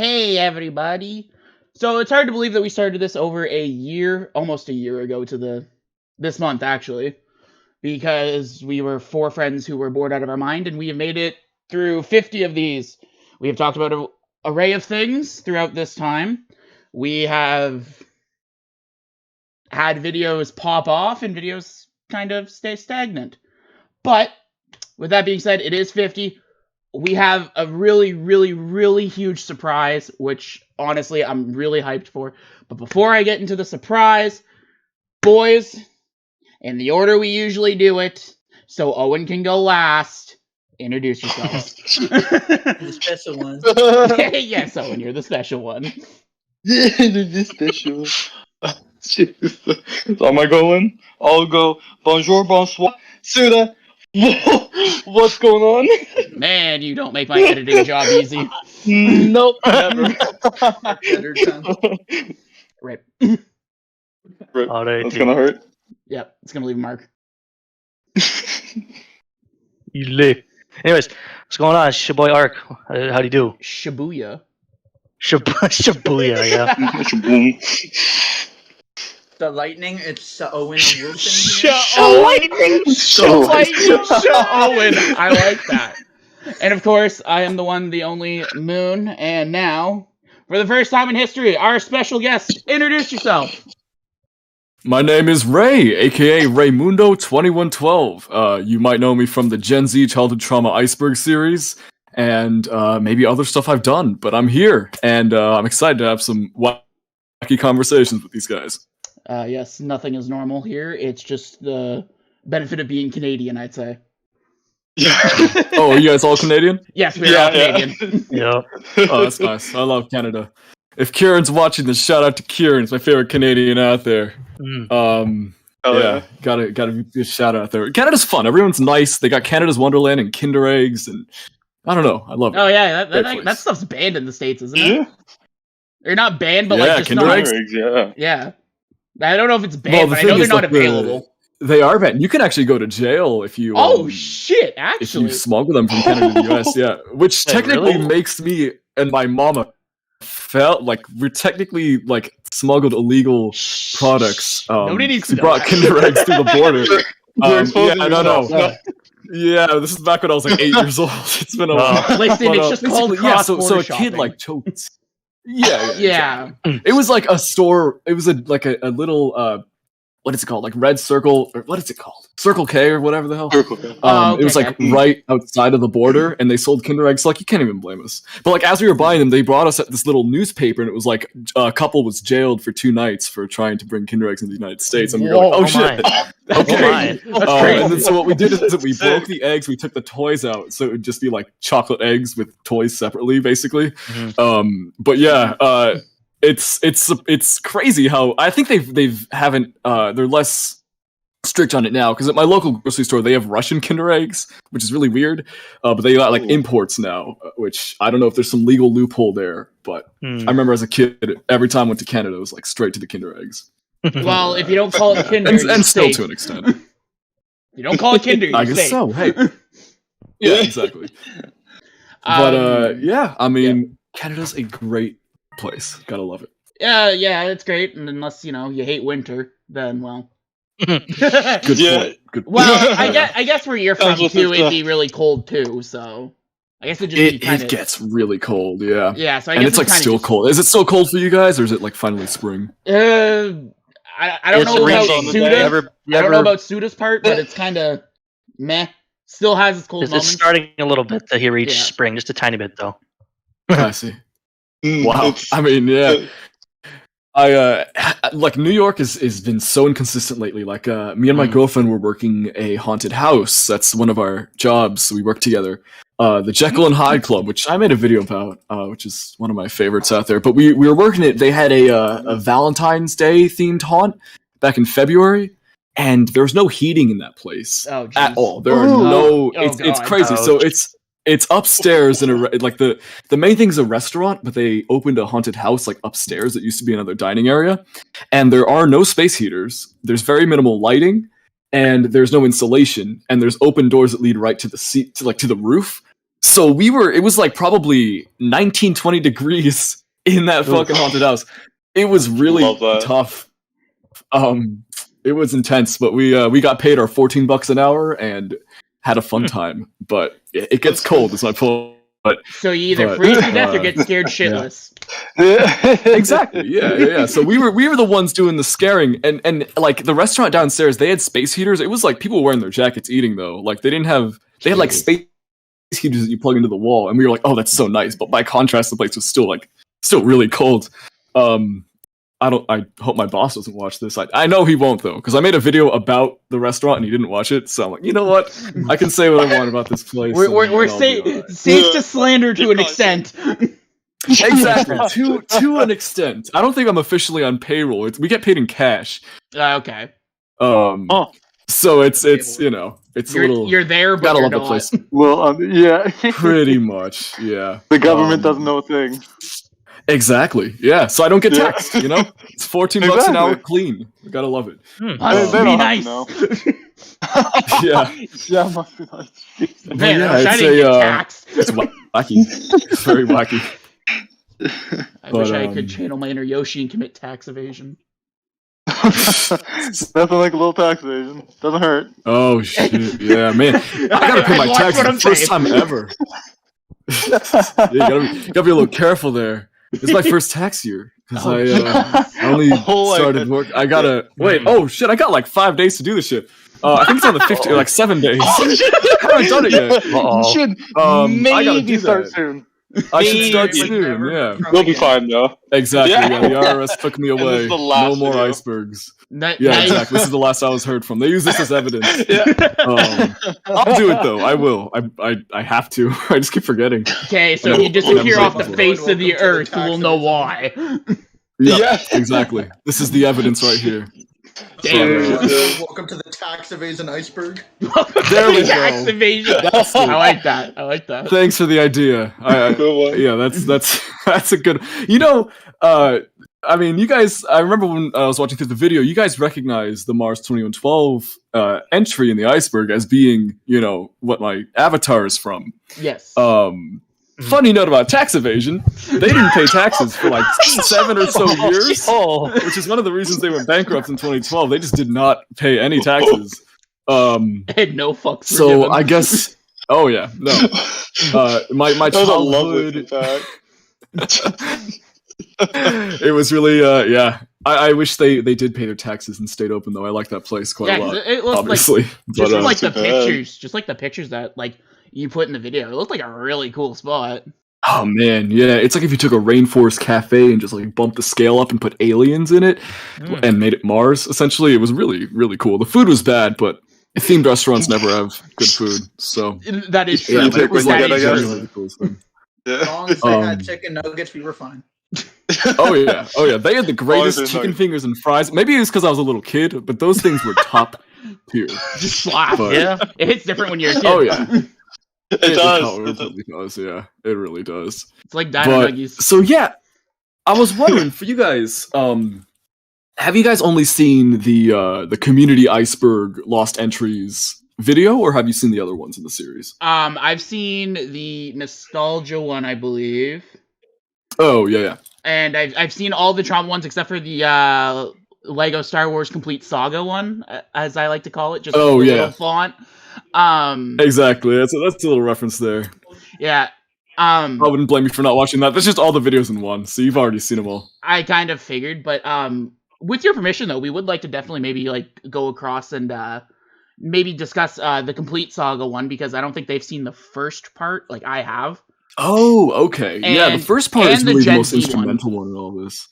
Hey everybody! So it's hard to believe that we started this over almost a year ago to this month actually, because we were four friends who were bored out of our mind, and we have made it through 50 of these. We have talked about an array of things throughout this time. We have had videos pop off and videos kind of stay stagnant. But with that being said, it is 50. We have a really, really, really huge surprise, which honestly I'm really hyped for. But before I get into the surprise, boys, in the order we usually do it, so Owen can go last, introduce yourselves. The special one. Yes, Owen, you're the special one. Yeah, the special. So am I going? I'll go. Bonjour, bonsoir, Suda. What's going on? Man, you don't make my editing job easy. Nope, never. Rip. Rip. That's gonna hurt. Yep, it's gonna leave a mark. You lick. Anyways, what's going on? It's your boy Ark. How do you do? Shibuya. Shibuya, yeah. The lightning, it's Owen and Wilson here. Lightning! Owen! I like that. And of course, I am the one, the only Moon, and now, for the first time in history, our special guest, introduce yourself. My name is Ray, aka Raymundo 2112. You might know me from the Gen Z Childhood Trauma Iceberg series, and maybe other stuff I've done, but I'm here, and I'm excited to have some wacky conversations with these guys. Yes, nothing is normal here. It's just the benefit of being Canadian, I'd say. Oh, are you guys all Canadian? Yes, we're all Canadian. Yeah. Oh, that's nice. I love Canada. If Kieran's watching this, shout out to Kieran. He's my favorite Canadian out there. Yeah, gotta be a shout out there. Canada's fun. Everyone's nice. They got Canada's Wonderland and Kinder Eggs, and I don't know. I love it. Oh yeah, that stuff's banned in the States, isn't it? Yeah. They're not banned, but Yeah, just Kinder not. Eggs. Yeah. I don't know if it's banned, but I know they're not available. They are banned. You can actually go to jail if you. Oh shit! Actually, if you smuggle them from Canada to the US, yeah, which technically makes me and my mama felt like we're technically like smuggled illegal products. Nobody needs to know brought that. Kinder Eggs through the border. Yeah, no. Yeah, this is back when I was like 8 years old. It's been a while. Listen, it's just called cross-border so a shopping. kid like choked. Yeah. Exactly. It was like a store. It was a little what is it called? Like Red Circle, or what is it called? Circle K or whatever the hell. Circle K. It was like right outside of the border, and they sold Kinder Eggs. So, like, you can't even blame us. But like as we were buying them, they brought us at this little newspaper, and it was like a couple was jailed for 2 nights for trying to bring Kinder Eggs into the United States, and we were like, oh shit. Okay. And then so what we did is that we broke the eggs, we took the toys out, so it would just be like chocolate eggs with toys separately, basically. Mm-hmm. But yeah, it's crazy how I think they're less strict on it now, because at my local grocery store they have Russian Kinder Eggs, which is really weird, but they got like imports now, which I don't know if there's some legal loophole there, but I remember as a kid every time I went to Canada it was like straight to the Kinder Eggs. Well, if you don't call it Kinder, and still to an extent. If you don't call it Kinder, you're I guess safe. so. Hey. Yeah, exactly. But yeah, I mean, Canada's a great place. Gotta love it. Yeah, it's great. And unless you hate winter, then well. Good point. Good point. Well, I guess where you're from too, it'd be really cold too. So I guess it gets really cold. Yeah. Yeah. So I and guess it's like still cold. Is it still cold for you guys, or is it like finally spring? I don't know about Suda. I don't know about Suda's part, but it's kind of meh. Still has its cold moments. It's starting a little bit to reach spring, just a tiny bit though. I see. Wow. I mean, yeah. I like New York has been so inconsistent lately. Like me and my girlfriend were working a haunted house. That's one of our jobs. So we work together. The Jekyll and Hyde Club, which I made a video about, which is one of my favorites out there. But we were working it. They had a Valentine's Day themed haunt back in February, and there was no heating in that place at all. There are no. It's crazy. So it's upstairs in like the main thing is a restaurant, but they opened a haunted house like upstairs that used to be another dining area, and there are no space heaters. There's very minimal lighting, and there's no insulation, and there's open doors that lead right to the to the roof. So it was like probably 19, 20 degrees in that fucking haunted house. It was really tough. It was intense, but we got paid our $14 an hour and had a fun time. But it gets cold, is my point. So you either freeze to death or get scared shitless. Yeah. Exactly. Yeah. So we were the ones doing the scaring, and like the restaurant downstairs, they had space heaters. It was like people wearing their jackets eating though. Like they had like space heaters that you plug into the wall, and we were like, oh, that's so nice. But by contrast, the place was still really cold. I hope my boss doesn't watch this. I know he won't though, because I made a video about the restaurant and he didn't watch it. So I'm like, you know what? I can say what I want about this place. We're safe to slander to an extent. Exactly, to an extent. I don't think I'm officially on payroll. We get paid in cash. Okay. So it's it's a little. You're there, but gotta you're love not. the place. Well, yeah. Pretty much, yeah. The government doesn't know a thing. Exactly. Yeah. So I don't get taxed. It's $14 an hour clean. You gotta love it. Must be nice. Yeah. Yeah, must be nice. Man, yeah, I wish I didn't get taxed. It's wacky. It's very wacky. I wish I could channel my inner Yoshi and commit tax evasion. Nothing like a little tax evasion. Doesn't hurt. Oh shit! Yeah, man. I gotta pay my taxes the first time ever. You gotta be a little careful there. It's my first tax year because I only started work. I gotta wait. Oh shit! I got like 5 days to do this shit. I think it's on the 15th, or like 7 days. I haven't done it yet. You should maybe start soon. I should start soon. Yeah, You'll be fine though. Exactly. Yeah, the IRS took me away. No more icebergs. Yeah, exactly. This is the last I was heard from. They use this as evidence. I'll do it though. I will. I have to. I just keep forgetting. Okay, so if you disappear off the face of the earth, we'll know why. Yeah, exactly. This is the evidence right here. Damn. Welcome to the tax evasion iceberg. There we go. Tax evasion. I like that. Thanks for the idea. Good one. Yeah, that's a good. I mean, you guys. I remember when I was watching through the video. You guys recognize the Mars 2112 entry in the iceberg as being, what my avatar is from. Yes. Funny note about tax evasion: they didn't pay taxes for like 7 or so years, which is one of the reasons they went bankrupt in 2012. They just did not pay any taxes. And no fucks. So I guess. Oh yeah, no. My childhood. It was really yeah. I wish they did pay their taxes and stayed open though. I like that place quite a lot. It looked obviously, just like the pictures, that like you put in the video. It looked like a really cool spot. Oh man, yeah. It's like if you took a rainforest cafe and just like bumped the scale up and put aliens in it and made it Mars. Essentially, it was really really cool. The food was bad, but themed restaurants never have good food. So that is true. Yeah, it was like really cool thing. As long as they had chicken nuggets, we were fine. Oh yeah. They had the greatest chicken fingers and fries. Maybe it was because I was a little kid, but those things were top tier. Just slap. Yeah, it hits different when you're a kid. Oh yeah, it does. It really does. Yeah, it really does. It's like dino nuggies. So yeah, I was wondering for you guys. Have you guys only seen the Community Iceberg Lost Entries video, or have you seen the other ones in the series? I've seen the nostalgia one, I believe. Oh yeah. And I've seen all the Trauma ones except for the Lego Star Wars Complete Saga one, as I like to call it. Just little font. Exactly. That's a little reference there. Yeah. I wouldn't blame you for not watching that. That's just all the videos in one, so you've already seen them all. I kind of figured, but with your permission though, we would like to definitely maybe like go across and maybe discuss the Complete Saga one, because I don't think they've seen the first part like I have. Oh, okay. Yeah, the first part is really the most instrumental one in all this.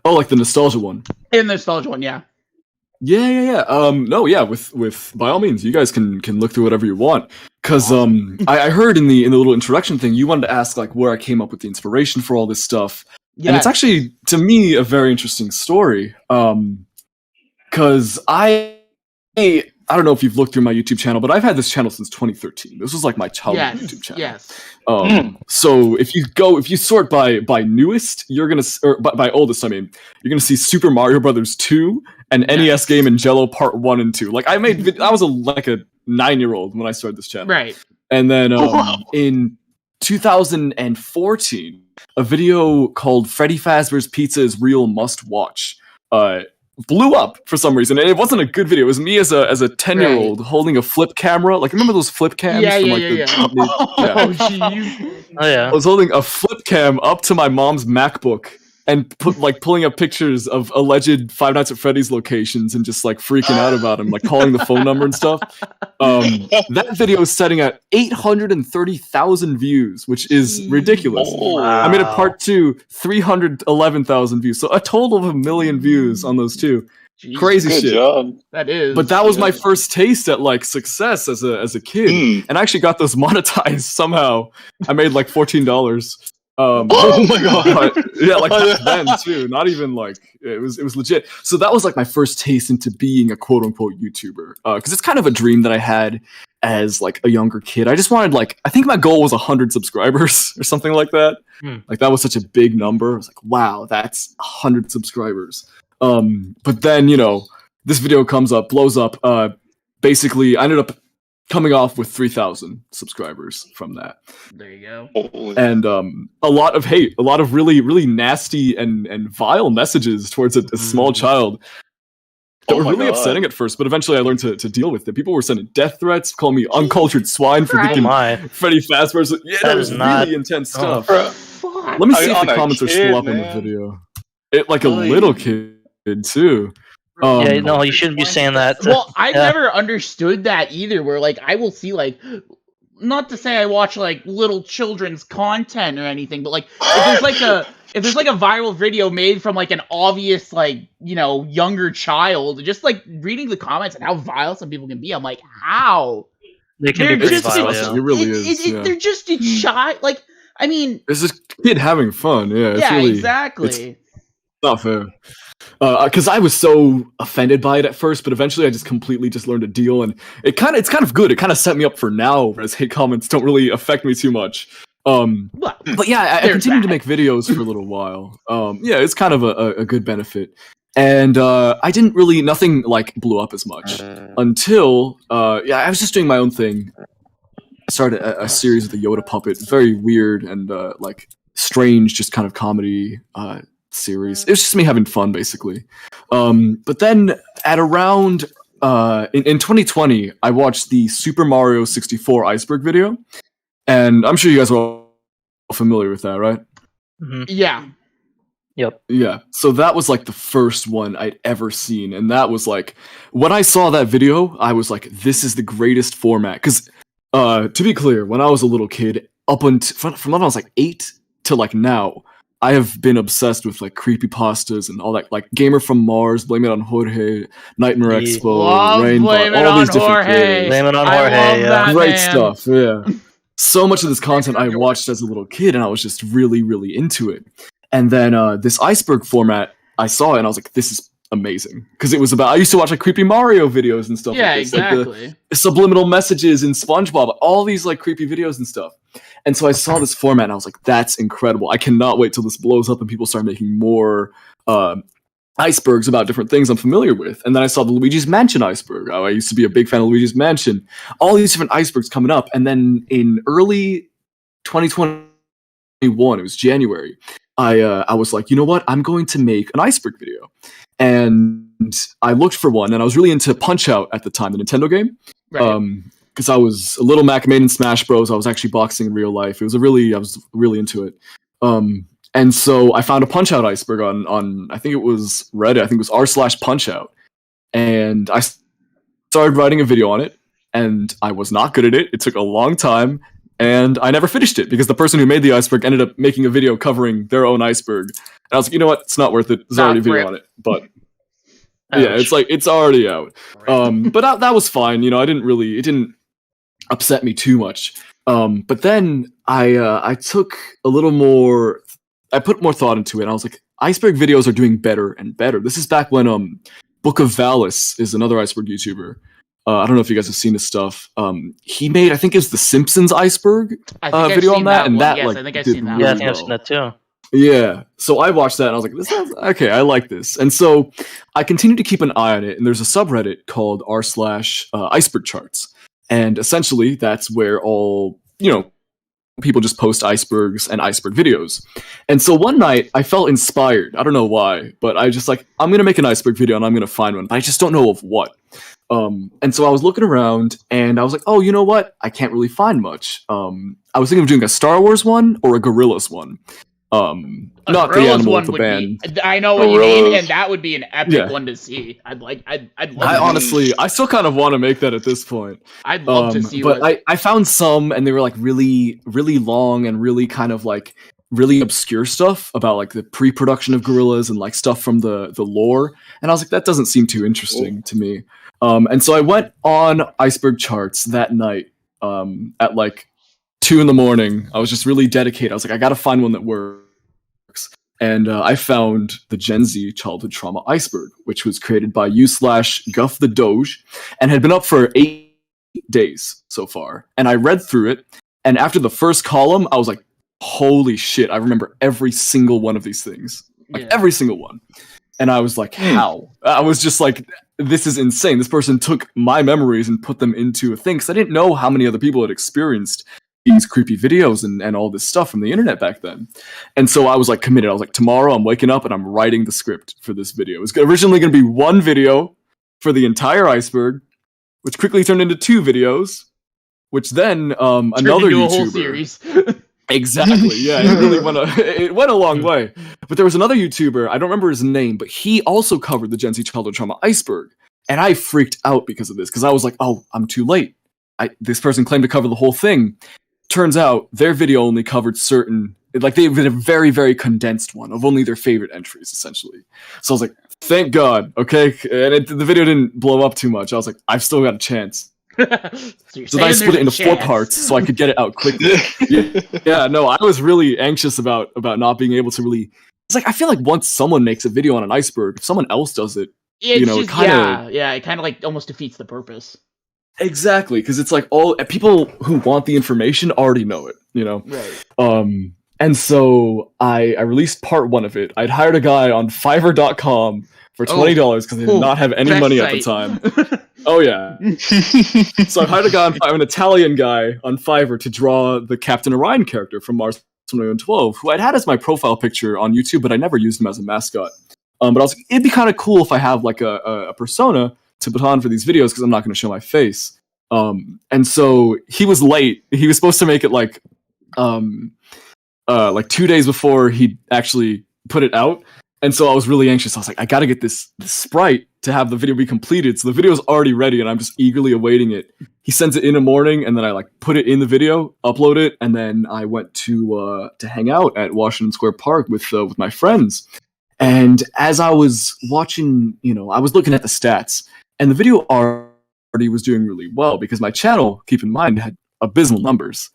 Oh, like the nostalgia one. And the nostalgia one, yeah. Yeah. No, yeah. With by all means, you guys can look through whatever you want. Because I heard in the little introduction thing, you wanted to ask like where I came up with the inspiration for all this stuff. Yeah. And it's actually to me a very interesting story. Because I don't know if you've looked through my YouTube channel, but I've had this channel since 2013. This was like my childhood YouTube channel. Yes. So if you sort by newest, you're gonna or by oldest, I mean, you're gonna see Super Mario Brothers 2 and NES game and Jello Part 1 and 2. Like I was like a 9-year-old when I started this channel. Right. And then in 2014, a video called Freddy Fazbear's Pizza is Real Must Watch blew up for some reason. And it wasn't a good video. It was me as a 10-year-old holding a flip camera. Like, remember those flip cams from like the company? Oh, jeez. Oh yeah. I was holding a flip cam up to my mom's MacBook and pulling up pictures of alleged Five Nights at Freddy's locations and just like freaking out about them, like calling the phone number and stuff. That video is setting at 830,000 views, which is ridiculous. Wow. I made a part 2, 311,000 views, so a total of 1 million views on those two. Jeez. Crazy Good shit. job. That is. But that was my first taste at like success as a kid, and I actually got those monetized somehow. I made like $14. Oh my god! But, yeah, like back then too. Not even like it was legit. So that was like my first taste into being a quote unquote YouTuber. Because it's kind of a dream that I had as like a younger kid. I just wanted like I think my goal was 100 subscribers or something like that. Like that was such a big number. I was like, wow, that's 100 subscribers. But then this video comes up, blows up. Basically, I ended up coming off with 3,000 subscribers from that. There you go. And a lot of hate, a lot of really, really nasty and vile messages towards a small child that were really upsetting at first, but eventually I learned to deal with it. People were sending death threats, calling me uncultured swine for thinking Freddy Fazbear's. Yeah, that was really intense stuff. Let me see if the comments are still up in the video. Like a little kid too. Yeah, no, you shouldn't be saying that. Well, I never understood that either. Where like I will see like, not to say I watch like little children's content or anything, but like if there's like a viral video made from like an obvious like younger child, just like reading the comments and how vile some people can be, I'm like, how? They can be pretty vile. It really is. They're just a child. Like, I mean, it's this kid having fun. Yeah, it's really, exactly. It's not fair. Because I was so offended by it at first, but eventually I just completely learned to deal, and it's kind of good. It kind of set me up for now, as hate comments don't really affect me too much. But yeah, I continued to make videos for a little while. Yeah, it's kind of a good benefit, and I didn't really nothing like blew up as much until I was just doing my own thing. I started a series of the Yoda puppet, very weird and like strange, just kind of comedy. Series. It was just me having fun, basically. But then at around in 2020, I watched the Super Mario 64 iceberg video, and I'm sure you guys are all familiar with that, right? Mm-hmm. Yeah. Yep. Yeah. So that was like the first one I'd ever seen, and that was like when I saw that video, I was like, "This is the greatest format." Because to be clear, when I was a little kid, up until from when I was like 8 to like now, I have been obsessed with like creepypastas and all that, like Gamer from Mars, Blame It on Jorge, Nightmare Expo, Rainbow, all these different kids. Blame It on Jorge, yeah. Great stuff, yeah. So much of this content I watched as a little kid, and I was just really, really into it. And then this iceberg format, I saw it, and I was like, this is amazing. Because it was about, I used to watch like creepy Mario videos and stuff like this. Exactly. Like the subliminal messages in SpongeBob, all these like creepy videos and stuff. And so I saw this format and I was like, that's incredible. I cannot wait till this blows up and people start making more icebergs about different things I'm familiar with. And then I saw the Luigi's Mansion iceberg. I used to be a big fan of Luigi's Mansion. All these different icebergs coming up. And then in early 2021, it was January, I was like, you know what? I'm going to make an iceberg video. And I looked for one, and I was really into Punch-Out at the time, the Nintendo game. Right. Because I was a little Mac main in Smash Bros. I was actually boxing in real life. I was really into it. And so I found a Punch-Out iceberg on I think it was Reddit. I think it was r/Punch-Out. And I started writing a video on it, and I was not good at it. It took a long time, and I never finished it because the person who made the iceberg ended up making a video covering their own iceberg. And I was like, you know what? It's not worth it. There's already a video on it. But yeah, it's like it's already out. But that was fine. It didn't upset me too much. But then I took a little more. I put more thought into it. And I was like, iceberg videos are doing better and better. This is back when Book of Valis is another iceberg YouTuber. I don't know if you guys have seen his stuff. He made, I think it was the Simpsons iceberg video on that, and that like did really I think I've seen that too. Yeah, so I watched that and I was like, "This sounds okay. I like this." And so I continued to keep an eye on it. And there's a subreddit called r/iceberg charts, and essentially that's where all people just post icebergs and iceberg videos. And so one night I felt inspired. I don't know why, but I just like, I'm going to make an iceberg video and I'm going to find one, but I just don't know of what. And so I was looking around and I was like, oh, you know what? I can't really find much. I was thinking of doing a Star Wars one or a Gorillas one. Not the animal with the band. I know what you mean, and that would be an epic one to see. I'd love honestly, I still kind of want to make that at this point. I'd love to see. But I found some, and they were like really, really long and really kind of like really obscure stuff about like the pre-production of Gorillas and like stuff from the lore. And I was like, that doesn't seem too interesting to me. And so I went on Iceberg Charts that night at like 2 a.m. I was just really dedicated. I was like, I gotta find one that works. And I found the Gen Z Childhood Trauma Iceberg, which was created by u/Guff the Doge and had been up for 8 days so far. And I read through it, and after the first column, I was like, holy shit, I remember every single one of these things. Like every single one. And I was like, how? I was just like, this is insane. This person took my memories and put them into a thing, because I didn't know how many other people had experienced these creepy videos and all this stuff from the internet back then. And so I was like committed. I was like, tomorrow I'm waking up and I'm writing the script for this video. It was originally going to be one video for the entire iceberg, which quickly turned into 2 videos, which then another YouTuber. A whole series. Exactly. Yeah, it went a long way. But there was another YouTuber, I don't remember his name, but he also covered the Gen Z Childhood Trauma Iceberg. And I freaked out because of this, because I was like, oh, I'm too late. This person claimed to cover the whole thing. Turns out their video only covered certain, like they did a very, very condensed one of only their favorite entries, essentially. So I was like, thank God, okay? And the video didn't blow up too much. I was like, I've still got a chance. So then I split it into 4 parts so I could get it out quickly. Yeah, no, I was really anxious about not being able to really... It's like, I feel like once someone makes a video on an iceberg, if someone else does it, it kind of like almost defeats the purpose. Exactly, because it's like all people who want the information already know it, you know? Right. And so I released part 1 of it. I'd hired a guy on Fiverr.com for $20 because I did not have any money at the time. Oh, yeah. So I hired a guy an Italian guy on Fiverr to draw the Captain Orion character from Mars 2012, who I'd had as my profile picture on YouTube, but I never used him as a mascot. But I was like, it'd be kind of cool if I have like a persona to put on for these videos, because I'm not going to show my face. And so he was late. He was supposed to make it like 2 days before he actually put it out. And so I was really anxious. I was like, I got to get this sprite to have the video be completed. So the video is already ready and I'm just eagerly awaiting it. He sends it in the morning, and then I like put it in the video, upload it, and then I went to hang out at Washington Square Park with my friends. And as I was watching, I was looking at the stats. And the video already was doing really well, because my channel, keep in mind, had abysmal numbers.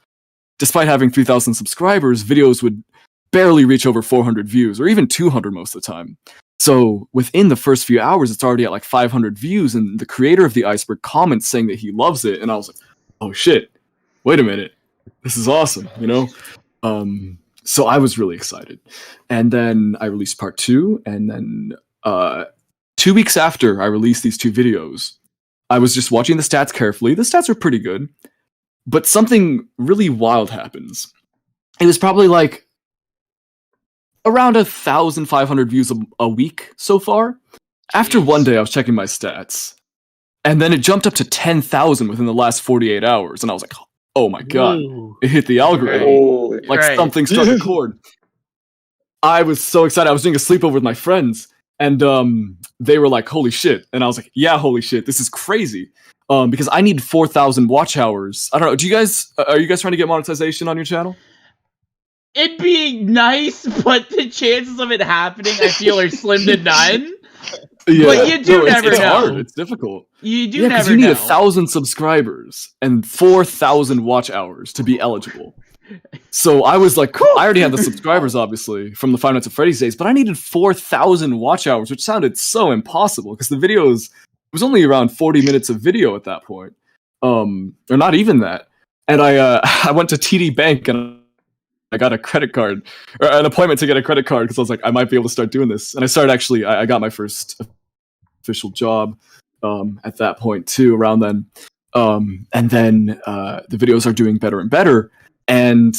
Despite having 3,000 subscribers, videos would barely reach over 400 views, or even 200 most of the time. So within the first few hours, it's already at like 500 views, and the creator of the iceberg comments saying that he loves it. And I was like, oh shit, wait a minute. This is awesome, So I was really excited. And then I released part 2, and then 2 weeks after I released these 2 videos, I was just watching the stats carefully. The stats are pretty good, but something really wild happens. It was probably like around 1,500 views a week so far. After one day, I was checking my stats, and then it jumped up to 10,000 within the last 48 hours, and I was like, oh my god, it hit the algorithm. Something struck a chord. I was so excited. I was doing a sleepover with my friends, and they were like, holy shit. And I was like, yeah, holy shit, this is crazy. Because I need 4,000 watch hours. I don't know, are you guys trying to get monetization on your channel? It'd be nice, but the chances of it happening, I feel, are slim to none. Yeah, but you do never know. It's hard. It's difficult. You do never know. Because you need 1,000 subscribers and 4,000 watch hours to be eligible. So I was like, I already had the subscribers, obviously, from the Five Nights at Freddy's days, but I needed 4,000 watch hours, which sounded so impossible, because the videos, it was only around 40 minutes of video at that point. Or not even that. And I went to TD Bank, and I got a credit card, or an appointment to get a credit card, because I was like, I might be able to start doing this. And I got my first official job at that point too, around then. And then the videos are doing better and better. and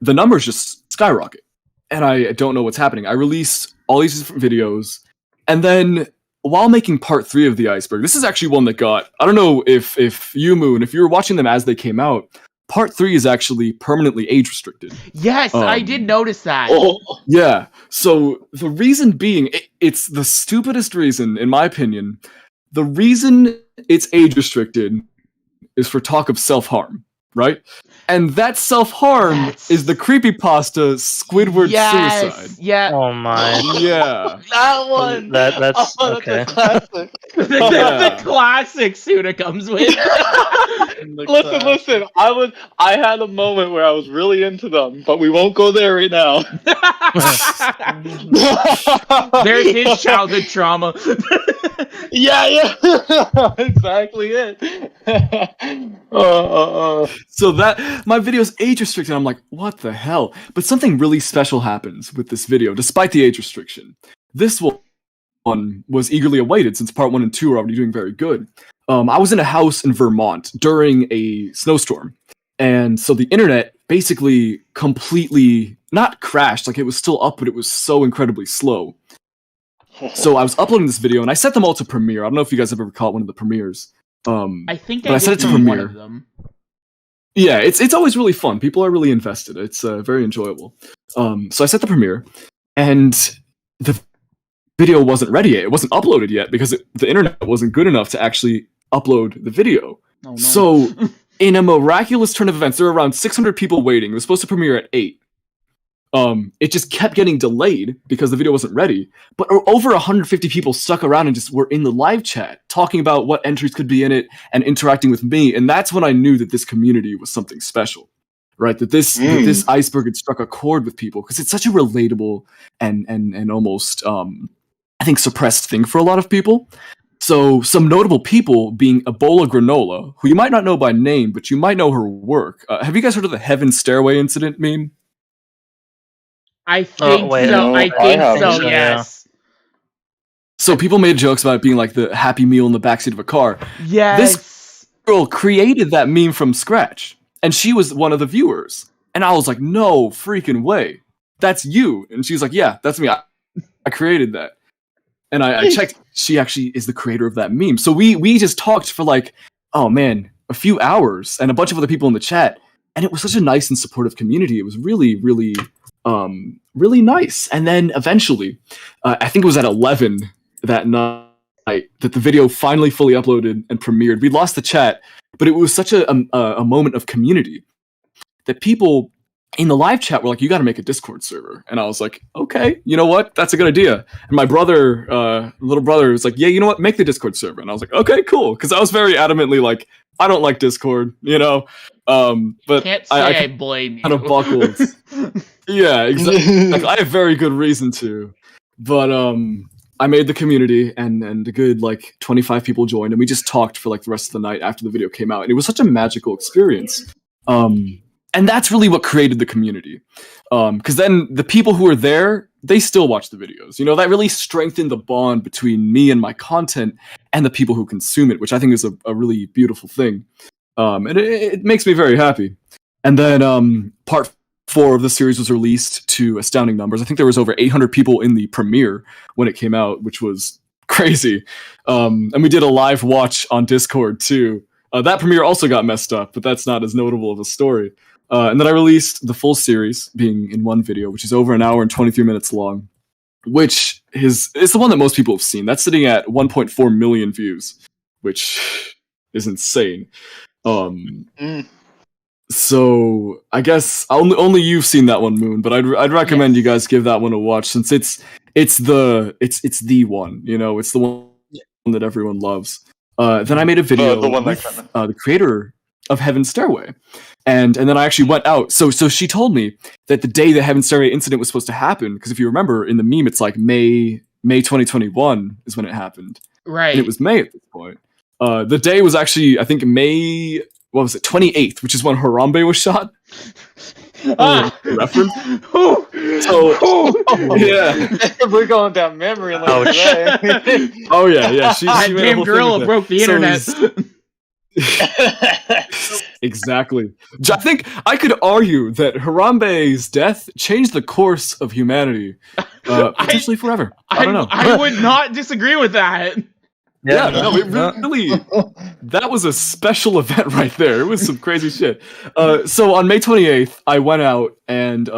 the numbers just skyrocket. And I don't know what's happening. I released all these different videos, and then while making part 3 of the iceberg, this is actually one that got, I don't know if you, Moon, if you were watching them as they came out, part 3 is actually permanently age restricted. Yes, I did notice that. Yeah. So the reason being, it's the stupidest reason, in my opinion. The reason it's age restricted is for talk of self-harm, right? And that self-harm is the creepypasta Squidward suicide. Yeah. Oh my. Yeah. That one. That's okay. A classic. The classic Suda comes with. Listen. I had a moment where I was really into them, but we won't go there right now. There's his childhood trauma. Yeah, exactly it. So that my video's age restricted. I'm like, what the hell? But something really special happens with this video, despite the age restriction. This one was eagerly awaited since part 1 and 2 are already doing very good. I was in a house in Vermont during a snowstorm, and so the internet basically completely not crashed, like it was still up, but it was so incredibly slow. So I was uploading this video, and I set them all to Premiere. I don't know if you guys have ever caught one of the premieres. I think but I set it to one Premiere. of them. Yeah, it's always really fun. People are really invested. It's very enjoyable. So I set the Premiere, and the video wasn't ready yet. It wasn't uploaded yet because the internet wasn't good enough to actually upload the video. Oh, no. So in a miraculous turn of events, there were around 600 people waiting. It was supposed to premiere at 8. It just kept getting delayed because the video wasn't ready. But over 150 people stuck around and just were in the live chat talking about what entries could be in it and interacting with me. And that's when I knew that this community was something special, right? That this iceberg had struck a chord with people because it's such a relatable and almost I think suppressed thing for a lot of people. So some notable people being Ebola Granola, who you might not know by name, but you might know her work. Have you guys heard of the Heaven Stairway incident meme? I think wait, so. no, I think I haven't. so. Yes. So people made jokes about it being like the Happy Meal in the backseat of a car. Yes. This girl created that meme from scratch, and she was one of the viewers. And I was like, no freaking way. That's you. And she's like, yeah, that's me. I created that. And I checked, she actually is the creator of that meme. So we just talked for like, oh man, a few hours and a bunch of other people in the chat. And it was such a nice and supportive community. It was really, really, really nice. And then eventually, I think it was at 11 that night that the video finally fully uploaded and premiered. We lost the chat, but it was such a moment of community that people in the live chat were like, you got to make a Discord server. And I was like, okay, you know what? That's a good idea. And my brother, little brother, was like, yeah, you know what? Make the Discord server. And I was like, okay, cool. Because I was very adamantly like, I don't like Discord, you know? But Can't say I blame you. kind of buckled. Yeah, exactly. Like, I have very good reason to. But I made the community, and a good like 25 people joined, and we just talked for like the rest of the night after the video came out. And it was such a magical experience. And that's really what created the community. Because then the people who were there, they still watch the videos. You know, that really strengthened the bond between me and my content and the people who consume it, which I think is a really beautiful thing. And it makes me very happy. And then part 4 of the series was released to astounding numbers. I think there was over 800 people in the premiere when it came out, which was crazy. And we did a live watch on Discord too. That premiere also got messed up, but that's not as notable of a story. And then I released the full series, being in one video, which is over an hour and 23 minutes long, which is the one that most people have seen. That's sitting at 1.4 million views, which is insane. So I guess only you've seen that one, Moon, but I'd recommend you guys give that one a watch since it's the one, you know, it's the one that everyone loves. Then I made a video with the creator of Heaven Stairway. And then I actually went out. So she told me that the day the Heaven Stairway incident was supposed to happen, because if you remember in the meme, it's like May 2021 is when it happened. Right. And it was May at this point. The day was actually, I think, May, 28th, which is when Harambe was shot. Reference. Yeah. We're going down memory lane today. Oh yeah. She Damn gorilla broke the internet. Exactly. I think I could argue that Harambe's death changed the course of humanity, potentially forever. I don't know. I would not disagree with that. Yeah, no, it really, that was a special event right there. It was some crazy shit. So on May 28th, I went out and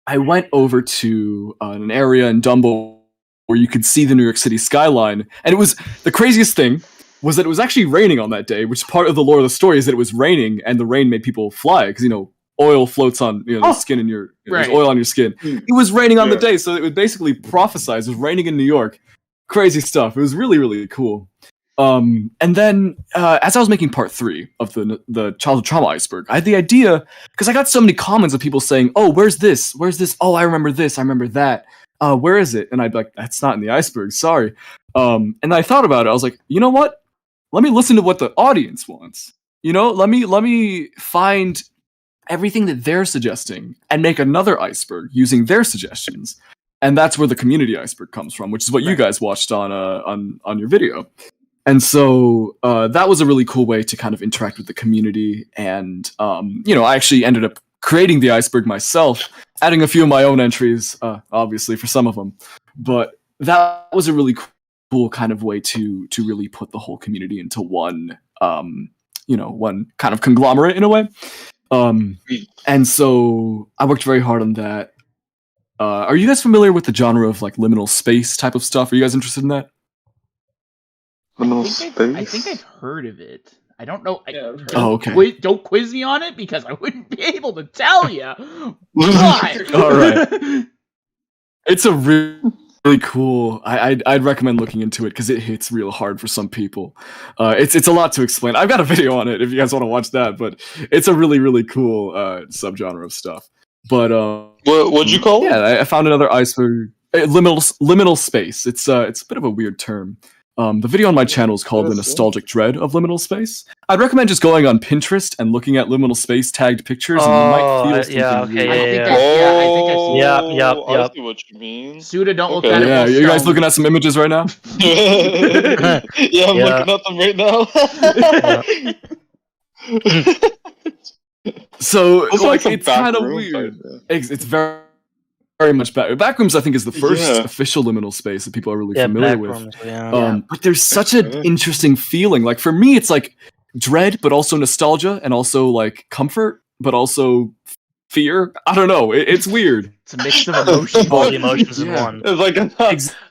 I went over to an area in Dumbo where you could see the New York City skyline. And it was, the craziest thing was that it was actually raining on that day, which part of the lore of the story is that it was raining and the rain made people fly because, you know, oil floats on the skin in your, there's oil on your skin. It was raining on the day, so it would basically prophesize it was raining in New York. Crazy stuff. It was really, really cool. And then, as I was making part 3 of the childhood trauma iceberg, I had the idea, because I got so many comments of people saying, oh, where's this? Where's this? Oh, I remember this. I remember that. Where is it? And I'd be like, that's not in the iceberg. Sorry. And I thought about it. I was like, you know what? Let me listen to what the audience wants. You know, let me find everything that they're suggesting and make another iceberg using their suggestions. And that's where the community iceberg comes from, which is what you guys watched on your video. And so that was a really cool way to kind of interact with the community. And I actually ended up creating the iceberg myself, adding a few of my own entries, obviously for some of them. But that was a really cool kind of way to really put the whole community into one kind of conglomerate in a way. And so I worked very hard on that. Are you guys familiar with the genre of like liminal space type of stuff? Are you guys interested in that? Liminal space? I think I've heard of it. I don't know. Okay. Don't quiz me on it because I wouldn't be able to tell you. All right. It's a really cool. I'd recommend looking into it because it hits real hard for some people. It's a lot to explain. I've got a video on it if you guys want to watch that, but it's a really, really cool subgenre of stuff. But what'd you call it? Yeah, I found another iceberg. Liminal space. It's a bit of a weird term. The video on my channel is called The Nostalgic Dread of Liminal Space. I'd recommend just going on Pinterest and looking at liminal space tagged pictures, and you might feel something weird. I think I've seen it. I see what you mean. Suda, don't look at it. Yeah, you guys looking at some images right now? Yeah, I'm looking at them right now. So, like it's kind of weird. It's very much Backrooms, I think, is the first official liminal space that people are really familiar with. But there's such an interesting feeling. Like, for me, it's like dread, but also nostalgia, and also like comfort, but also fear. I don't know. It's weird. It's a mix of emotions. All the emotions in one. It's like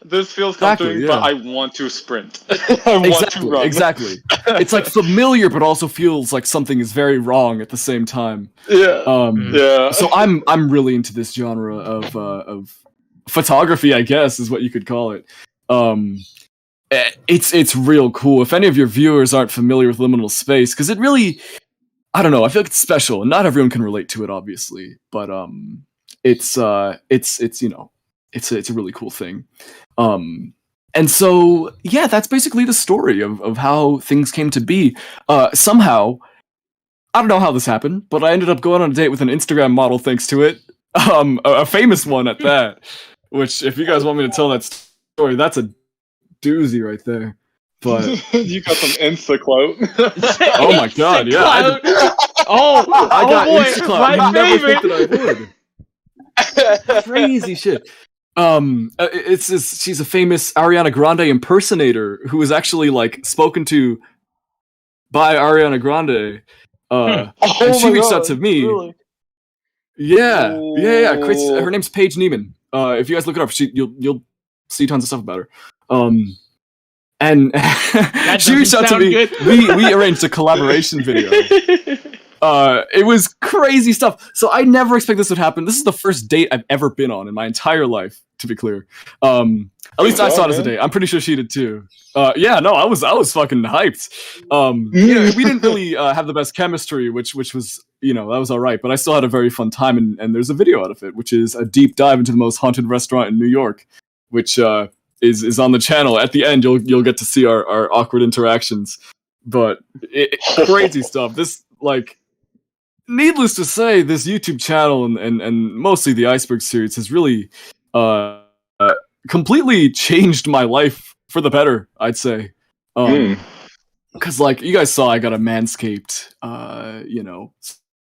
this feels comforting, but I want to sprint. I want to run. Exactly. It's like familiar, but also feels like something is very wrong at the same time. Yeah. So I'm really into this genre of photography, I guess, is what you could call it. It's real cool. If any of your viewers aren't familiar with liminal space, because it really, I don't know, I feel like it's special, and not everyone can relate to it, obviously. But it's a really cool thing. And so, yeah, that's basically the story of how things came to be. Somehow, I don't know how this happened, but I ended up going on a date with an Instagram model thanks to it. A famous one at that. Which, if you guys want me to tell that story, that's a doozy right there. But you got some Insta clout. Oh my god, yeah. I got boy, Insta clout. my I never favorite. think that I would. Crazy shit. She's a famous Ariana Grande impersonator who was actually like spoken to by Ariana Grande. And she reached out to me. Really? Yeah. Crazy. Her name's Paige Neiman. If you guys look it up, you'll see tons of stuff about her. And she reached out to me. Good. We arranged a collaboration video. It was crazy stuff. So I never expected this would happen. This is the first date I've ever been on in my entire life, to be clear. At least I saw it as a date. I'm pretty sure she did too. I was fucking hyped. We didn't really have the best chemistry, which was, that was all right. But I still had a very fun time, and there's a video out of it, which is a deep dive into the most haunted restaurant in New York, which is on the channel. At the end, you'll get to see our awkward interactions. But crazy stuff. This, like, needless to say, this YouTube channel and mostly the Iceberg series has really completely changed my life for the better, I'd say. because like you guys saw, I got a Manscaped,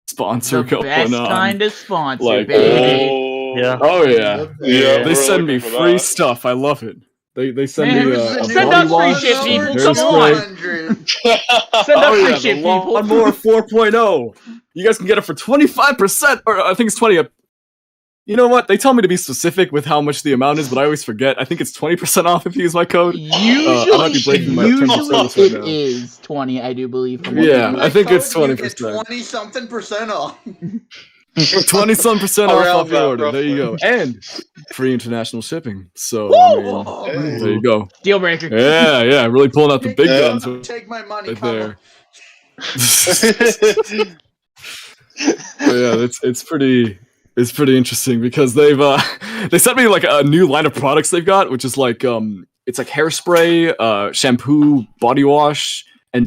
sponsor The going best on. kind of sponsor, Like, baby. Yeah. Oh yeah, Yeah, They we're send me looking for free that. stuff. I love it. They send Man, me who's- a send body us free wash, shit, people. hair Come spray. on. Send us free shit, the people. Lawnmower 4.0. You guys can get it for 25%, or I think it's 20. You know what? They tell me to be specific with how much the amount is, but I always forget. I think it's 20% off if you use my code. Usually, I might be breaking my terms of service right it now. is 20, I do believe. From what Yeah, you- I think it's Code, you 20%. get 20-something% off. 20-some% Around off your that, order. There you go. roughly. And free international shipping. So, I mean, Oh, Hey. there you go. Deal breaker. Yeah, really pulling out the big Yeah. guns Take my money, right come there. on. But yeah, it's pretty interesting because they sent me like a new line of products they've got, which is like it's like hairspray, shampoo, body wash, and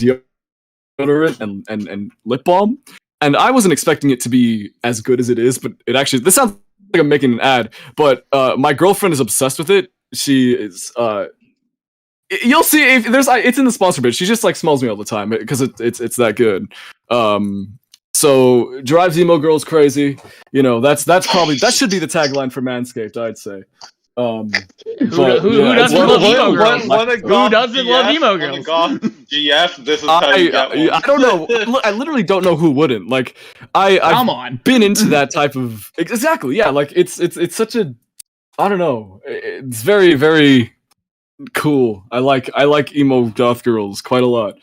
deodorant and lip balm. And I wasn't expecting it to be as good as it is, but it actually, this sounds like I'm making an ad, but my girlfriend is obsessed with it. She is you'll see if there's it's in the sponsor bit. She just like smells me all the time because it's that good. So drives emo girls crazy. You know, that's probably that should be the tagline for Manscaped, I'd say. Who But, who yeah, doesn't it's- love emo girls? Who doesn't love emo girls? GF, this is how you get one. I don't know. I literally don't know who wouldn't. Like I've Come on. been into that type of exactly. Yeah, like it's such a I don't know. It's very very cool. I like emo goth girls quite a lot.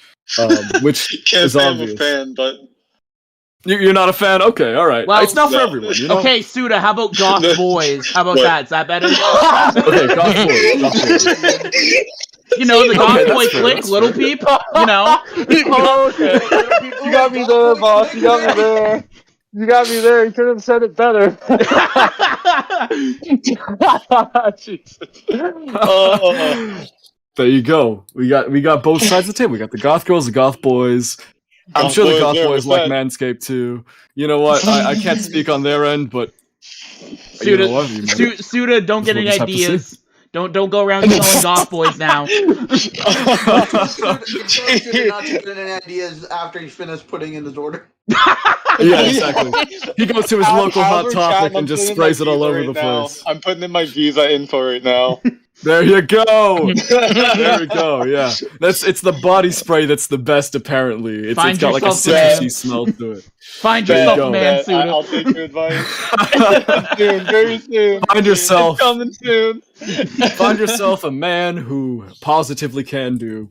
Which Can't is say I'm a obvious. fan, but You're not a fan? Okay, all right. Well, it's not for no. everyone. You know? Okay, Suda, how about goth boys? How about What? that? Is that better? Okay, goth boys. Goth boys. You know, the goth Okay, boy that's fair, clique, that's little fair. peep, you know? Oh, okay. You got me there, boss. You got me there. You got me there. You could have said it better. Jesus. There you go. We got both sides of the table. We got the goth girls, the goth boys. I'm Goth sure the boys, goth yeah, boys what's like that? Manscaped too. You know what? I can't speak on their end, but you know what? You might- Suda, don't get We'll any just have to see. ideas. Don't go around selling goth boys now. You're not to get any ideas after he's finished putting in his order. Yeah, exactly. He goes to his local Hot Albert Topic Chapman, and just I'm putting sprays in it all my over visa the right now. place. I'm putting in my visa info right now. There you go. There we go. Yeah, it's the body spray that's the best. Apparently, it's Find got like a yourself citrusy a- smell to it. Find There you yourself go. a man, Bet. Suda. I'll take your advice. Soon, very soon. Find yourself. It's coming soon. Find yourself a man who positively can do.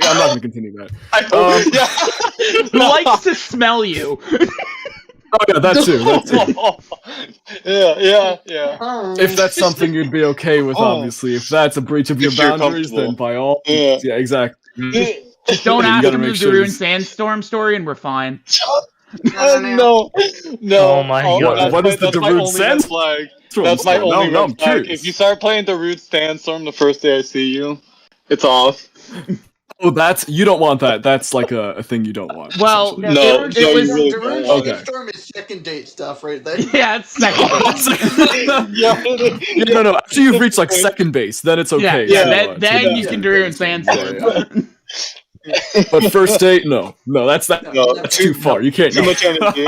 Yeah, I'm not going to continue that. I hope. Yeah. Who likes to smell you? Oh yeah, that too. Yeah. If that's something you'd be okay with, Oh. obviously. If that's a breach of your If you're boundaries, then comfortable. by all Yeah. means, yeah, exactly. Just don't You ask gotta him to make do sure the Ruin he's- Sandstorm story and we're fine. No. Oh my God. that's What is the that's my Darude only red Sands- flag. That's my No, only no, I'm red flag. curious. If you start playing Darude Sandstorm the first day I see you, it's off. Oh, you don't want that. That's like a thing you don't want. Well, essentially. No, it no, was... you really Darude don't. Okay. Storm is second date stuff right there. Yeah, it's second base. Yeah. No. After you've reached like second base, then it's Yeah, okay. yeah, Yeah. to, then you yeah. can do Ruin Sandstorm. But first date, no, that's No, that's too far. You can't. Too much energy.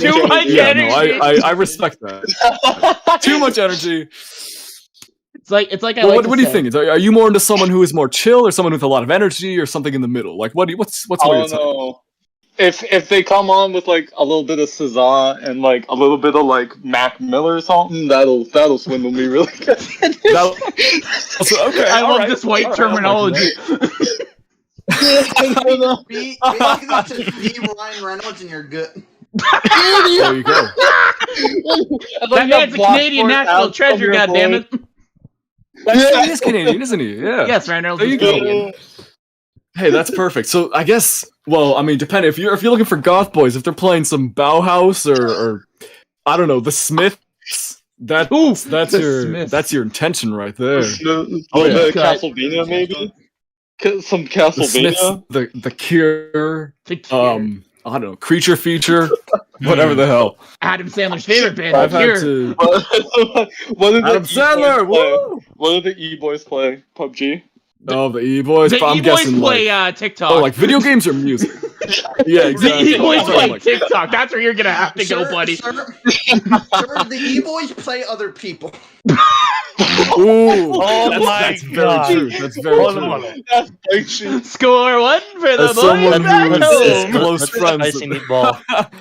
Too much Yeah, no, energy. I respect that. Too much energy. It's like I Well, like what to do you say. think? Are you more into someone who is more chill, or someone with a lot of energy, or something in the middle? Like, what's I more your don't type? know. If they come on with like a little bit of Cezanne and like a little bit of like Mac Miller or something, that'll swindle me really good. Okay, I love alright, this white alright, terminology. Be like this to Steve Ryan Reynolds and you're good. There you go. That man's a Canadian national treasure, goddammit. He is Canadian, isn't he? Yeah. Yes, Reynolds There is you go. Canadian. Hey, that's perfect. So I guess, well, I mean, depending if you're looking for goth boys, if they're playing some Bauhaus or I don't know, the Smiths, that's the your Smiths. intention right there. Oh, yeah. Castlevania maybe. Some The Castlevania. Smiths, the Cure, The Cure. I don't know, Creature Feature, whatever the hell. Adam Sandler's favorite band, I've The had Cure. to. What did the Adam E-boys Sandler, play? woo! What did the E-boys play? PUBG? Oh, the E-Boys. The I'm E-Boys guessing play like TikTok. oh, like video games or music. Yeah, The exactly. E-Boys play Like, TikTok. That's where you're gonna have to go, Sir, buddy. sir, the E-Boys play other people. ooh, Oh that's, my that's God. very true. That's very Hold true. on. That's like shit. Score one for the As someone boys back who is home. close That's friends. spicy meatball.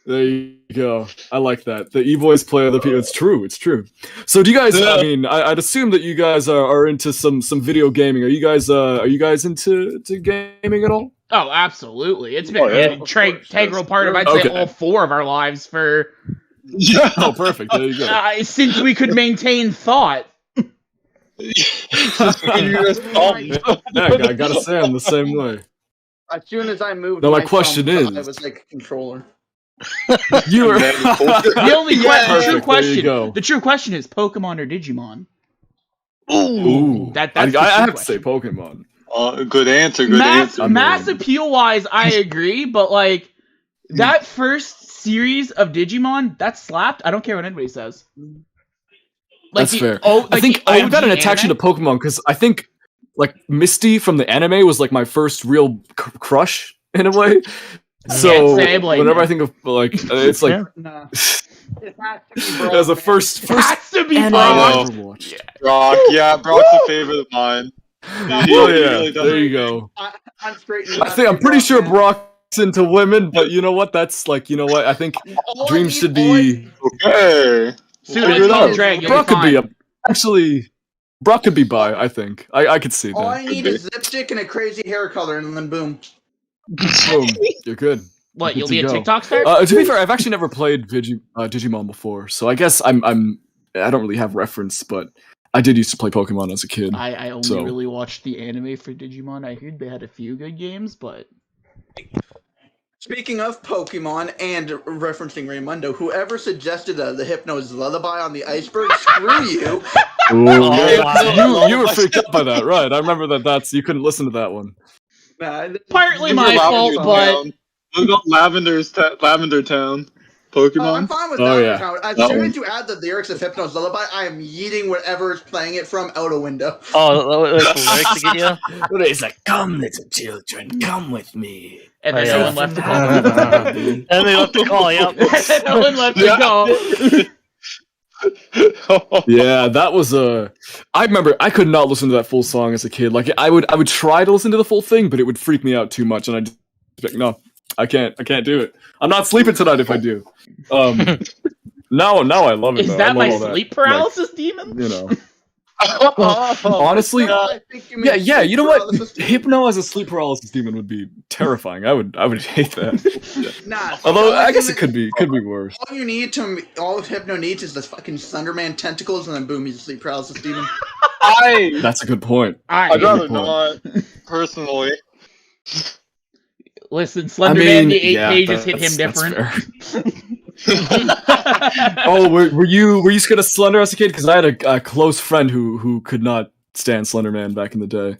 There you go. I like that. The E-Boys play other people. It's true. It's true. So do you guys? I mean, I'd assume that you guys are into some video gaming. Are you guys into gaming at all? Oh, absolutely. It's been Oh, yeah. an integral part of, I'd say, Okay. all 4 of our lives for Yeah. Oh, perfect. There you go. since we could maintain thought. You just thought me. Yeah, I gotta say, I'm the same way. As soon as I moved, Now, my question thumb, is- I was like a controller. You were The only Perfect, true there you go. the true question is Pokemon or Digimon. Ooh, That's I the have true to say question. Pokemon. Good answer. Good answer. Mass appeal wise, I agree, but like that first series of Digimon, that slapped. I don't care what anybody says. Like That's fair. I I think I've got an attachment to Pokemon because I think like Misty from the anime was like my first real crush in a way. So say, like, whenever I think of like, it's like Nah. It has to be as a first has to be anime Brock. I ever watched. Brock. Yeah, Brock's a favorite of mine. Oh He yeah, really does. there you go. I'm straight. I'm pretty sure Brock's into women, but you know what? That's like, you know what? I think dreams should be. Okay. Soon Figure as it Team out. Drag, you'll Brock be could be fine. actually. Brock could be bi. I think I could see All I that. need is lipstick and a crazy hair color, and then boom. Boom, you're good. What, Good you'll to be a go. TikTok star? To be fair, I've actually never played Digimon before, so I guess I don't really have reference, but I did used to play Pokemon as a kid. I only so- really watched the anime for Digimon. I heard they had a few good games, but Speaking of Pokemon and referencing Raymundo, whoever suggested the Hypno's lullaby on the iceberg, screw you. Ooh, yeah. wow. you were freaked out by that, right? I remember that. You couldn't listen to that one. partly my fault, but What about Lavender Town? Oh, I'm Pokemon? fine with Oh, that. yeah. As That soon one. as you add the lyrics of Hypno's lullaby, I am yeeting whatever is playing it from out a window. Oh, wait, the lyrics to get you? It's like, come, little children, come with me. and then Oh, no yeah. one left to call. And they left the call, yep. No one left to call. Yeah, that was I remember I could not listen to that full song as a kid. Like I would try to listen to the full thing, but it would freak me out too much, and I'd be like, no, I can't do it. I'm not sleeping tonight if I do. Now I love it. Is though. I that love my all that. sleep paralysis demon? You know, honestly, I think you mean yeah. You know what? paralysis. Hypno as a sleep paralysis demon would be terrifying. I would hate that. Nah. Although I all guess you- it could be worse. all Hypno needs is the fucking Slenderman tentacles, and then boom, he's a sleep paralysis demon. That's a good point. I'd rather point. not, personally. Listen, Slenderman, the 8 yeah, pages hit him that's different. fair. Oh, were you scared of Slender as a kid? Because I had a close friend who could not stand Slenderman back in the day.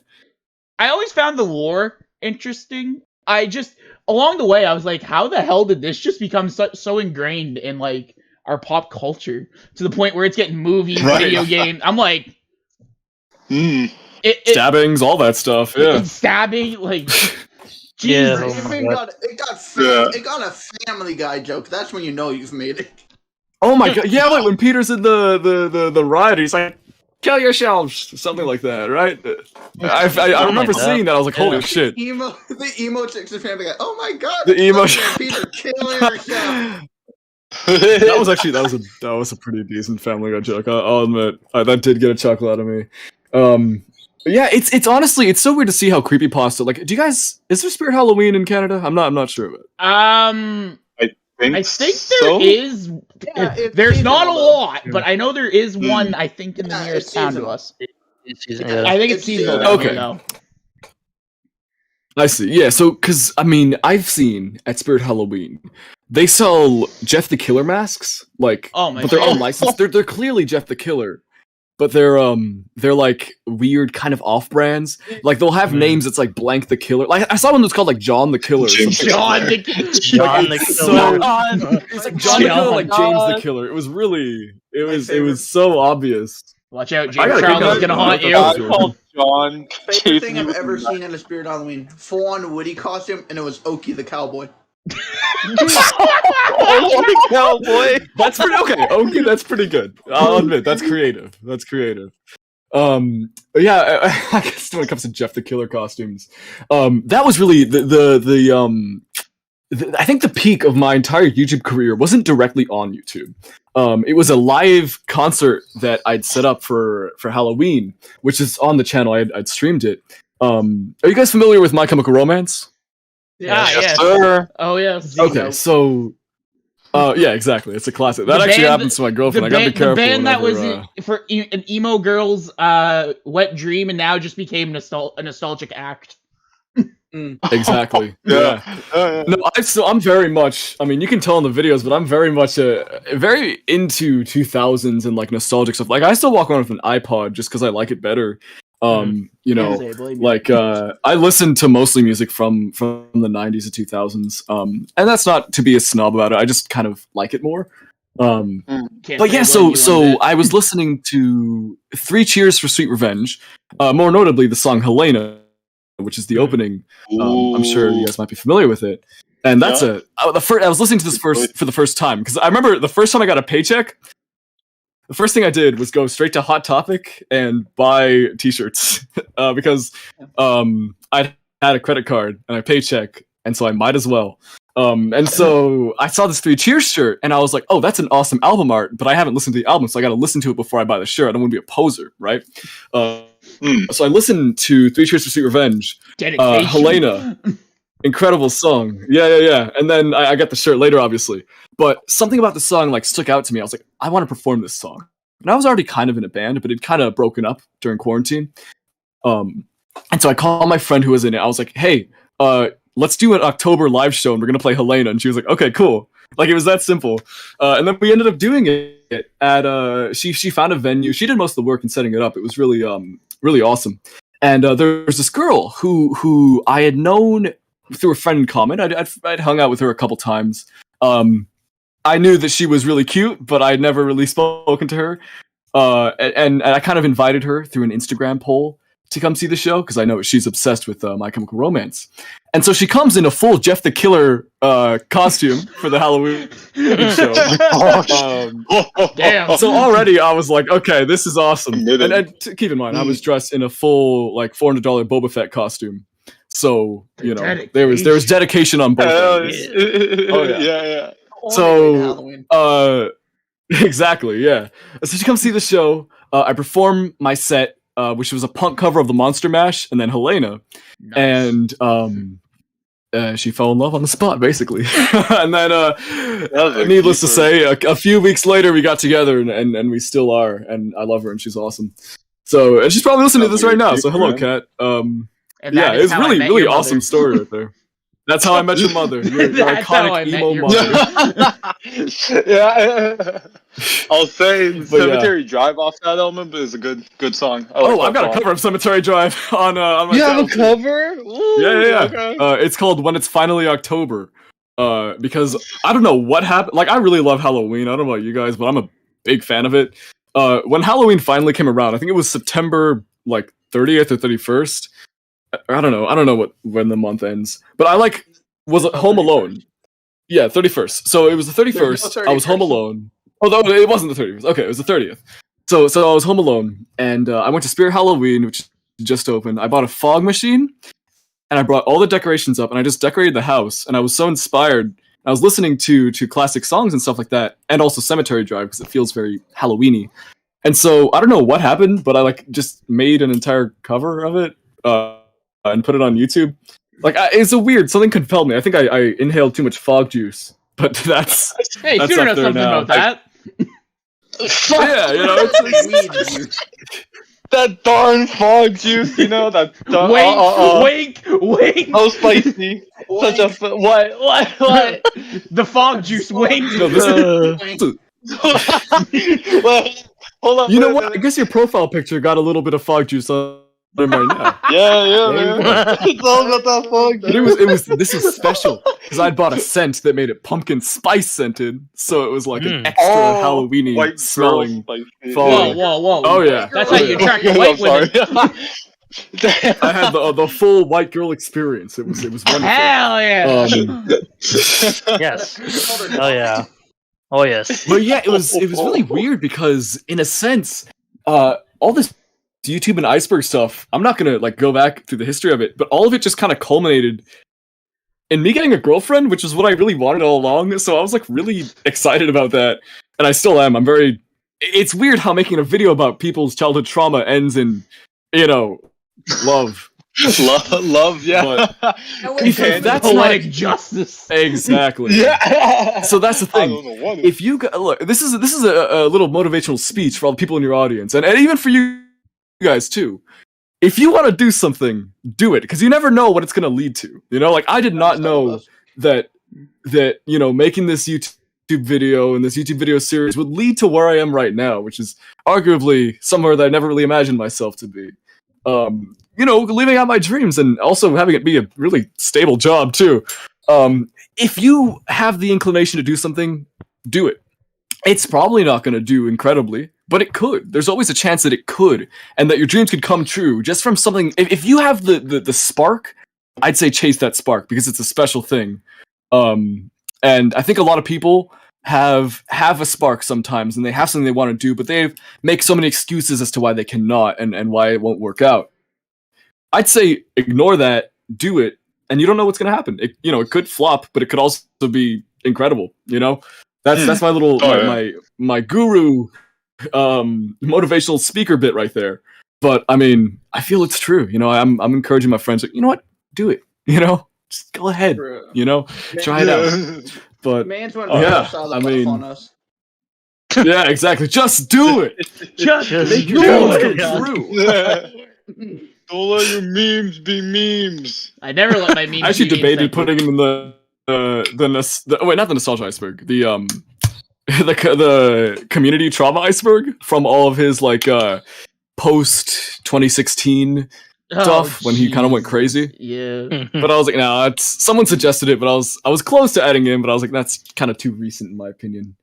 I always found the lore interesting. I just, along the way, I was like, how the hell did this just become so ingrained in, like, our pop culture? To the point where it's getting movies, Right. video games. I'm like, Mm. Stabbings, all that stuff. Yeah. it's stabbing, like, Yeah. Jesus. Oh my It got a Family Guy joke. That's when you know you've made it. Oh my god. Yeah, like when Peter's in the ride, he's like, "Kill yourselves," something like that, right? I remember seeing that. I was like, "Holy Yeah. shit!" The emo chicks in Family Guy. Oh my god! The emo Slenderman, Peter, kill yourself. that was a pretty decent Family Guy joke. I'll admit that did get a chuckle out of me. But yeah, it's honestly it's so weird to see how creepypasta. Like, do you guys is there Spirit Halloween in Canada? I'm not sure of it. I think there is. Yeah, it's There's not a seasonal, though. lot, but I know there is one. I think in the Yeah, nearest it's town to seasonal. us. Yeah. I think it's It's seasonal. seasonal. down here, Okay. though. I see. Yeah, so because I mean I've seen at Spirit Halloween they sell Jeff the Killer masks, like, Oh my but they're God. unlicensed. They're clearly Jeff the Killer. But they're like weird kind of off brands. Like they'll have names that's like Blank the Killer. Like I saw one that's called like John the Killer. Or James something. John the John the It's Killer. It's like John the Killer, like James the Killer. It was really it was so obvious. Watch out, I James gotta Charles is keep gonna going. haunt A you. guy called John Favorite chasing thing you I've with ever a seen in a Spirit Halloween: full-on Woody costume, and it was Oki the cowboy. Oh, cowboy. That's pretty okay. Okay, that's pretty good. I'll admit that's creative. That's creative. But yeah, I guess when it comes to Jeff the Killer costumes, that was really I think the peak of my entire YouTube career wasn't directly on YouTube. It was a live concert that I'd set up for Halloween, which is on the channel. I'd streamed it. Are you guys familiar with My Chemical Romance? Yes. sir. Oh yes. Okay, so yeah, exactly. It's a classic. That The actually band- happens to my girlfriend. I gotta be the careful. band that was whenever, for an emo girl's wet dream and now just became a nostalgic act. exactly. Yeah. Yeah. No, I'm very much. I mean, you can tell in the videos, but I'm very much very into 2000s and like nostalgic stuff. Like, I still walk around with an iPod just because I like it better. You know, Can't say I blame you. like I listen to mostly music from the 90s to 2000s. And that's not to be a snob about it. I just kind of like it more. Can't But say yeah, I blame so you one so bit. I was listening to Three Cheers for Sweet Revenge, more notably the song Helena, which is the opening. I'm sure you guys might be familiar with it. And that's I was listening to this for the first time because I remember the first time I got a paycheck. The first thing I did was go straight to Hot Topic and buy T-shirts because I had a credit card and a paycheck, and so I might as well. And so I saw this Three Cheers shirt, and I was like, "Oh, that's an awesome album art," but I haven't listened to the album, so I got to listen to it before I buy the shirt. I don't want to be a poser, right? So I listened to Three Cheers for Sweet Revenge, Dedication. Helena, incredible song, yeah. And then I got the shirt later, obviously. But something about the song like stuck out to me. I was like, I want to perform this song. And I was already kind of in a band, but it kind of broken up during quarantine. And so I called my friend who was in it. I was like, hey, let's do an October live show and we're gonna play Helena. And she was like, okay, cool. Like, it was that simple. And then we ended up doing it at she found a venue. She did most of the work in setting it up. It was really really awesome. And there was this girl who I had known through a friend in common. I'd hung out with her a couple times. I knew that she was really cute, but I'd never really spoken to her. And I kind of invited her through an Instagram poll to come see the show because I know she's obsessed with My Chemical Romance. And so she comes in a full Jeff the Killer costume for the Halloween show. Damn. So already I was like, okay, this is awesome. And keep in mind, I was dressed in a full like $400 Boba Fett costume. So, you know, there was dedication on both ends. Oh yeah. So, exactly, yeah. So she comes see the show. I perform my set, which was a punk cover of the Monster Mash, and then Helena, and she fell in love on the spot, basically. And then, needless to say, a few weeks later, we got together, and we still are, and I love her, and she's awesome. So, and she's probably listening to this right now. So, hello, Kat. Yeah, it's really awesome story right there. That's how I met your mother. Your iconic emo mother. Yeah. I'll say Cemetery Drive off that album is a good song. I've got a cover of Cemetery Drive on my You have a cover? Ooh, yeah. Okay. It's called When It's Finally October. Because I don't know what happened. Like, I really love Halloween. I don't know about you guys, but I'm a big fan of it. When Halloween finally came around, I think it was September like 30th or 31st. I don't know when the month ends, but I was home alone. Yeah, 31st. So it was the 31st. I was home alone. Although it wasn't the 31st. Okay, it was the 30th. So I was home alone, and I went to Spirit Halloween, which just opened. I bought a fog machine, and I brought all the decorations up, and I just decorated the house. And I was so inspired. I was listening to classic songs and stuff like that, and also Cemetery Drive because it feels very Halloweeny. And so I don't know what happened, but I just made an entire cover of it. And put it on YouTube. It's a weird. Something compelled me. I think I inhaled too much fog juice, but that's hey, that's you know up there something now. about that. Yeah, you know, it's Weed. That darn fog juice, you know that. Wink. So spicy. Such a what? The fog juice. Wink. no, Well, hold on. you know what? I guess your profile picture got a little bit of fog juice on right now. Yeah, There you man. It's all about that fog. But it was. This is special because I bought a scent that made it pumpkin spice scented, so it was like an extra Halloweeny white smelling. girl spice. fog. Whoa. Oh yeah, That's how you attract the white women. I had the full white girl experience. It was wonderful. Hell yeah. Yes. Oh yeah. Oh yes. But yeah, it was really weird because in a sense, all this YouTube and iceberg stuff, I'm not gonna like go back through the history of it, but all of it just kind of culminated in me getting a girlfriend, which is what I really wanted all along. So I was like really excited about that, and I still am. It's weird how making a video about people's childhood trauma ends in, love. love, yeah. That's poetic not justice. Exactly. Yeah. So that's the I thing. don't know what If you look, this is a little motivational speech for all the people in your audience, and even for you guys too. If you want to do something, do it, because you never know what it's going to lead to. Like I did not know that making this YouTube video and this YouTube video series would lead to where I am right now, which is arguably somewhere that I never really imagined myself to be. Living out my dreams and also having it be a really stable job too. If you have the inclination to do something, do it. It's probably not going to do incredibly, but it could. There's always a chance that it could, and that your dreams could come true just from something. If you have the spark, I'd say chase that spark because it's a special thing. And I think a lot of people have a spark sometimes, and they have something they want to do, but they make so many excuses as to why they cannot and why it won't work out. I'd say ignore that, do it, and you don't know what's going to happen. It could flop, but it could also be incredible. That's my little my guru motivational speaker bit right there. But I mean, I feel it's true. I'm encouraging my friends. Like, you know what? Do it. Just go ahead. Try it out. But Man's one on us. Yeah, exactly. Just do it. Just make do your it. true. Don't let your memes be memes. I never let my memes. I actually be debated putting him in not the nostalgia iceberg, the community trauma iceberg from all of his post 2016 stuff when he kind of went crazy. Yeah. But I was like, no, someone suggested it, but I was close to adding in, but I was like, that's kind of too recent in my opinion.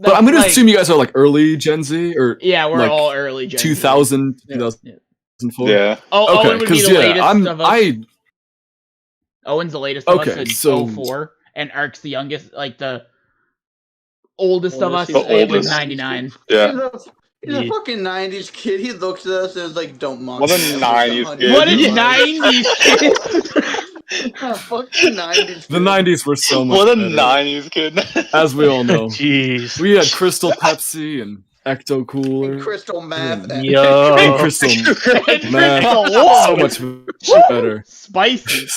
But I'm gonna assume you guys are early Gen Z or we're all early Gen 2000, Z. 2004. Yeah. Oh, Owen would be the latest of us. I Owen's the latest of us in so 04, and Ark's the youngest, the oldest of us The in oldest. 99. Yeah. He's a fucking 90s kid. He looks at us and is like, don't mock What a me. 90s kid. What a 90s kid! Fucking 90s. The 90s were so much What a better, 90s kid. as we all know. Jeez. We had Crystal Pepsi and Ecto Cooler. Crystal meth. And Yo. Crystal And Man, Crystal so much better. Spicy.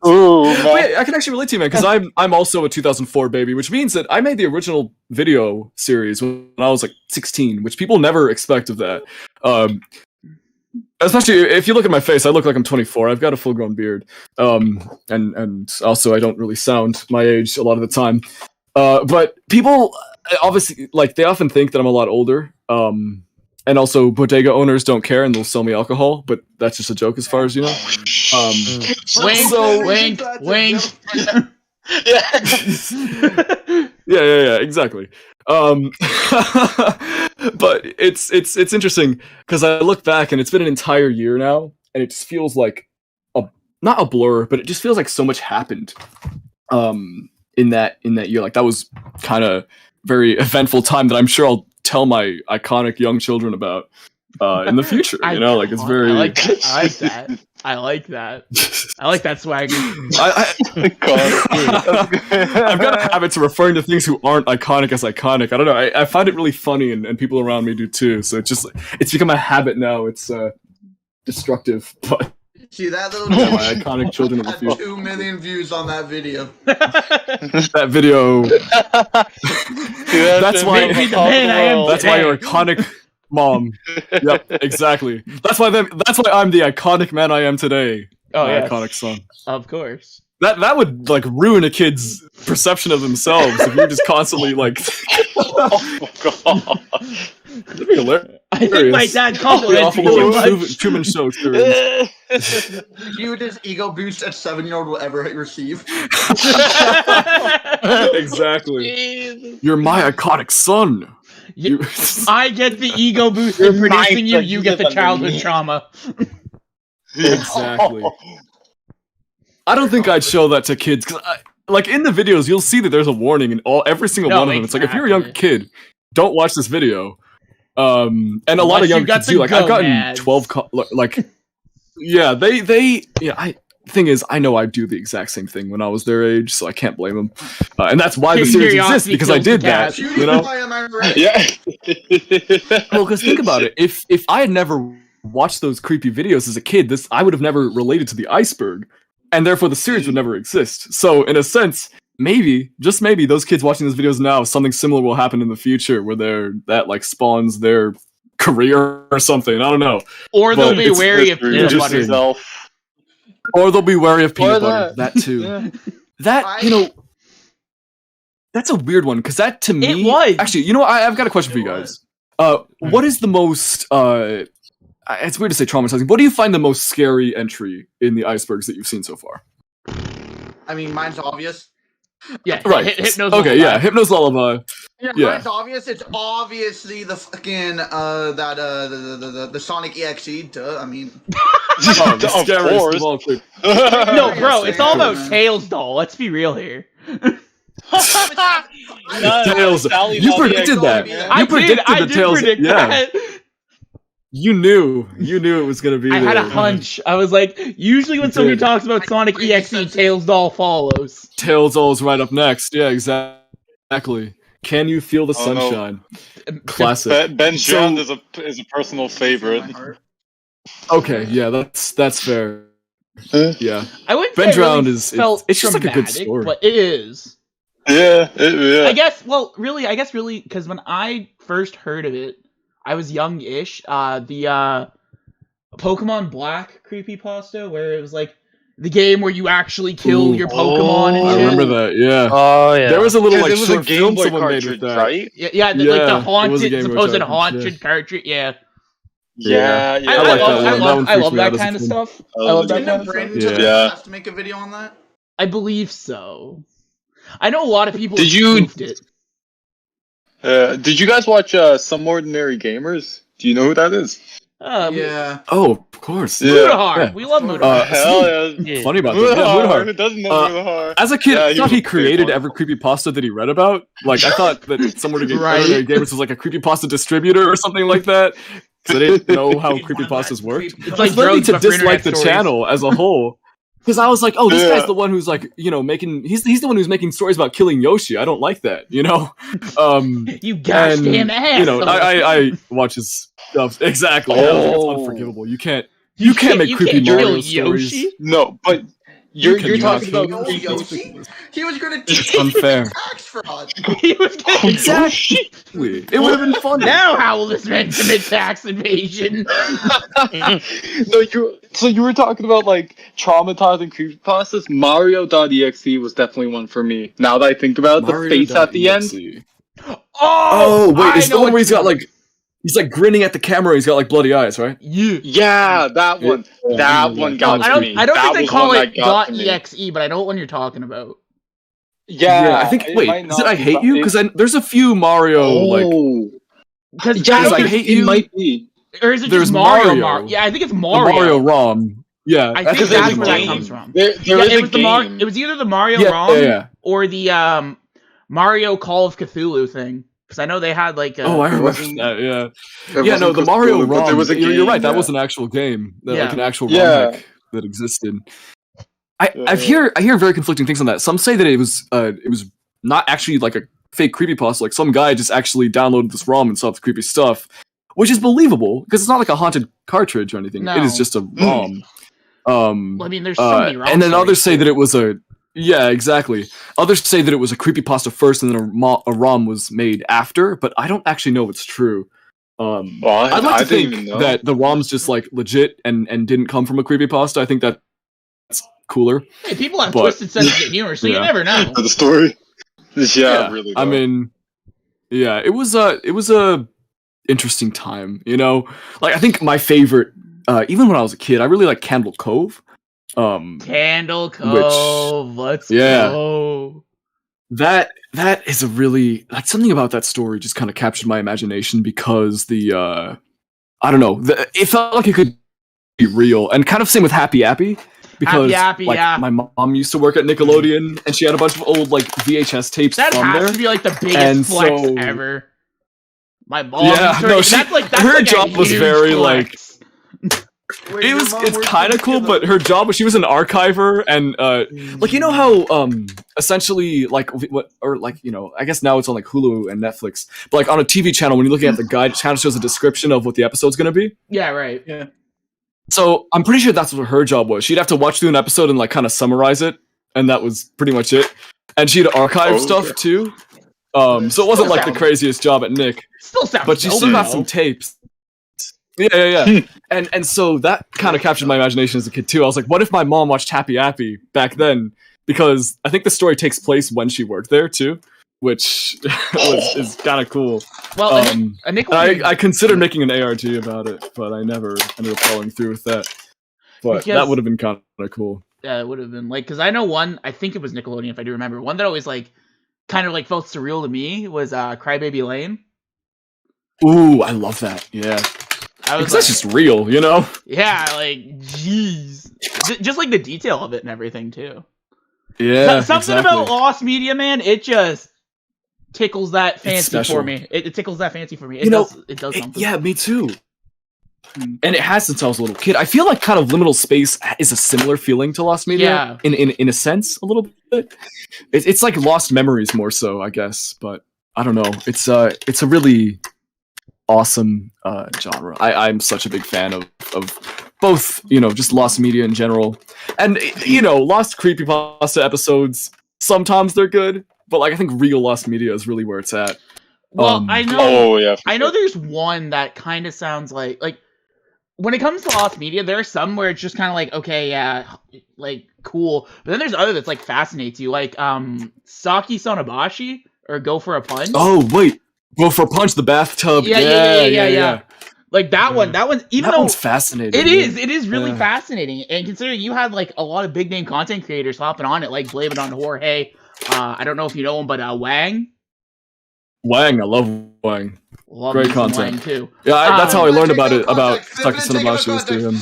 Ooh, Wait, I can actually relate to you, man, because I'm also a 2004 baby, which means that I made the original video series when I was 16, which people never expect of that. Especially if you look at my face, I look like I'm 24. I've got a full-grown beard, and also I don't really sound my age a lot of the time. But people obviously they often think that I'm a lot older. And also, bodega owners don't care and they'll sell me alcohol, but that's just a joke as far as you know. Wink, wink. Yeah, exactly. But it's interesting because I look back and it's been an entire year now, and it just feels like not a blur, but it just feels like so much happened. In that year, that was kind of very eventful time that I'm sure I'll tell my iconic young children about in the future. It's very. I like that. I like that swag. I've got a habit to referring to things who aren't iconic as iconic. I don't know. I find it really funny, and people around me do too. So it's become a habit now. It's destructive, but. See that little my iconic children of the had future. 2 million views on that video. That video. That's why. That's why you're iconic, mom. Yep, exactly. That's why I'm the iconic man I am today. Oh, my yes. iconic son. Of course. That would like ruin a kid's perception of themselves if you're just constantly like. Oh my god. That'd be hilarious. I think my dad compliments me too much. Truman Show experience. Hugest ego boost a 7-year-old will ever receive. Exactly. You're my iconic son. I get the ego boost You're in producing you. my You get the son. childhood trauma. Exactly. I don't think I'd show that to kids because, like, in the videos, you'll see that there's a warning in every single one of them. It's like, if you're a young kid, don't watch this video. And a lot of young kids do. Like, I've gotten 12. Yeah, thing is, I know I'd do the exact same thing when I was their age, so I can't blame them. And that's why the series exists, because I did that. You know? Yeah. Well, because think about it. If I had never watched those creepy videos as a kid, I would have never related to the iceberg, and therefore the series would never exist. So, in a sense, maybe, just maybe, those kids watching those videos now, something similar will happen in the future, where that like spawns their career or something. I don't know. Or they'll be wary of peanut butter. Or they'll be wary of peanut butter. That too. Yeah. That, that's a weird one, because that, to me... It was! Actually, I've got a question for you guys. What is the most... it's weird to say traumatizing. What do you find the most scary entry in the icebergs that you've seen so far? I mean, mine's obvious. Yeah, right. Hypno's okay, Lullaby. yeah, Hypno's Lullaby. Yeah, mine's obvious. It's obviously the fucking the Sonic EXE. Duh. I mean, of course. No, bro, it's all about Tails doll. Let's be real here. Tails. You predicted that. You predicted the Tails. That. You knew it was gonna be. I had a hunch. I was like, usually when somebody talks about Sonic EXE, Tails doll follows. Tails doll's right up next. Yeah, exactly. Can you feel the sunshine? No. Classic. Ben Jones is a personal favorite. Okay, yeah, that's fair. Yeah, I wouldn't Ben say Drowned really it's just like a good story. But it is. Yeah. I guess really, because when I first heard of it, I was young-ish. The Pokemon Black creepypasta, where it was like the game where you actually kill your Pokemon and shit. I remember that, yeah. Oh, yeah. There was a little like it was short a Game film Boy someone made cartridge, with that. right? Yeah, like the haunted, supposed haunted cartridge, yeah. Yeah. I love that kind of stuff. I love that kind of stuff. Yeah. To make a video on that? I believe so. I know a lot of people spoofed it. Did you guys watch Some Ordinary Gamers? Do you know who that is? Yeah. Oh, of course. Mudahar. Yeah. We love Mudahar. Hell yeah. Funny about that. Yeah, Mudahar. Who doesn't know Mudahar? As a kid, I thought he created every every creepypasta that he read about. Like, I thought that Some Ordinary Gamers was like a creepypasta distributor or something like that. Because I didn't know how creepypastas worked. It's like led me to drugs, but for dislike the internet channel as a whole. Because I was like, oh, this guy's the one who's like, making... He's the one who's making stories about killing Yoshi. I don't like that, You gosh damn ass. I watch his stuff. Exactly. It's unforgivable. You can't make creepy Mario stories. Yoshi? No, but you're talking about Yoshi? He was going to It's unfair. tax fraud. He was getting Exactly. It would have been fun. Now how will this man commit tax evasion? No, you were talking about like traumatizing creepypastas. Mario.exe was definitely one for me. Now that I think about it, the face at the end. Oh wait, it's the one where he's got like he's like grinning at the camera. He's got like bloody eyes, right? Yeah, that one. That one got me. I don't think they call it .exe, but I know what one you're talking about. Yeah, I think. Wait, is it I Hate You? Because there's a few Mario like. Because I Hate You might be. Or is it just Mario? Yeah, I think it's Mario. The Mario ROM. Yeah, I think that's where that comes from. It was either the Mario ROM or the Mario Call of Cthulhu thing. Because I know they had like. I remember that. Yeah. No, the Mario ROM. There was a game, you're right. That was an actual game. Like an actual ROM hack that existed. I hear very conflicting things on that. Some say that it was not actually like a fake creepypasta. Like some guy just actually downloaded this ROM and saw the creepy stuff, which is believable because it's not like a haunted cartridge or anything. No. It is just a ROM. I mean, there's so many ROM and then others say that it was exactly. Others say that it was a creepypasta first and then a ROM was made after, but I don't actually know what's true. I'd like to think that the ROM's just like legit and didn't come from a creepypasta. I think that's cooler. Hey, people have twisted senses of humor, so you never know. The story. Yeah, really. Though. I mean, yeah, it was a interesting time, you know. Like I think my favorite, even when I was a kid, I really liked Candle Cove. Candle Cove, let's go. That is a really like something about that story just kind of captured my imagination because I don't know, it felt like it could be real, and kind of same with Happy Appy. Because my mom used to work at Nickelodeon, and she had a bunch of old like VHS tapes. That from has there. To be like the biggest flex ever. My mom, that's her like job was very flex. It's kind of cool, but her job was she was an archiver, and like you know how essentially like what or like you know I guess now it's on like Hulu and Netflix, but like on a TV channel when you're looking at the guide, it kind of shows a description of what the episode's gonna be. Yeah, right. Yeah. So I'm pretty sure that's what her job was. She'd have to watch through an episode and like kind of summarize it, and that was pretty much it. And she'd archive stuff too. So it wasn't like the craziest job at Nick. Still sounds but she still got some tapes. Yeah. and so that kind of captured my imagination as a kid too. I was like, what if my mom watched Happy Appy back then? Because I think the story takes place when she worked there too, which is kind of cool. Well, I considered making an ARG about it, but I never ended up following through with that. But that would have been kind of cool. Yeah, it would have been like because I know one. I think it was Nickelodeon if I do remember. One that always like kind of like felt surreal to me was Crybaby Lane. Ooh, I love that. Yeah. Because that's just real, you know? Yeah, like, jeez. Just like the detail of it and everything, too. Yeah, something about Lost Media, man, it just tickles that fancy for me. It tickles that fancy for me. It does something. Yeah, me too. And it has since I was a little kid. I feel like kind of Liminal Space is a similar feeling to Lost Media, in a sense, a little bit. It's like Lost Memories more so, I guess. But I don't know. It's a really awesome genre. I'm such a big fan of both, you know, just Lost Media in general, and you know, Lost Creepypasta episodes. Sometimes they're good, but like I think real Lost Media is really where it's at. Well, I know. Oh yeah, I know. There's one that kind of sounds like when it comes to Lost Media, there are some where it's just kind of like okay, yeah, like cool, but then there's other that's like fascinates you, like Saki Sonobashi or Go for a Punch. Oh wait. Go for a Punch, the bathtub. Yeah. Like that one. That one's one's fascinating. It is really fascinating. And considering you had like a lot of big name content creators hopping on it, like blame it on Jorge. I don't know if you know him, but Wang. Wang, I love Wang. Great content Wang too. Yeah, that's how I learned about Saki Sonobashi was through him.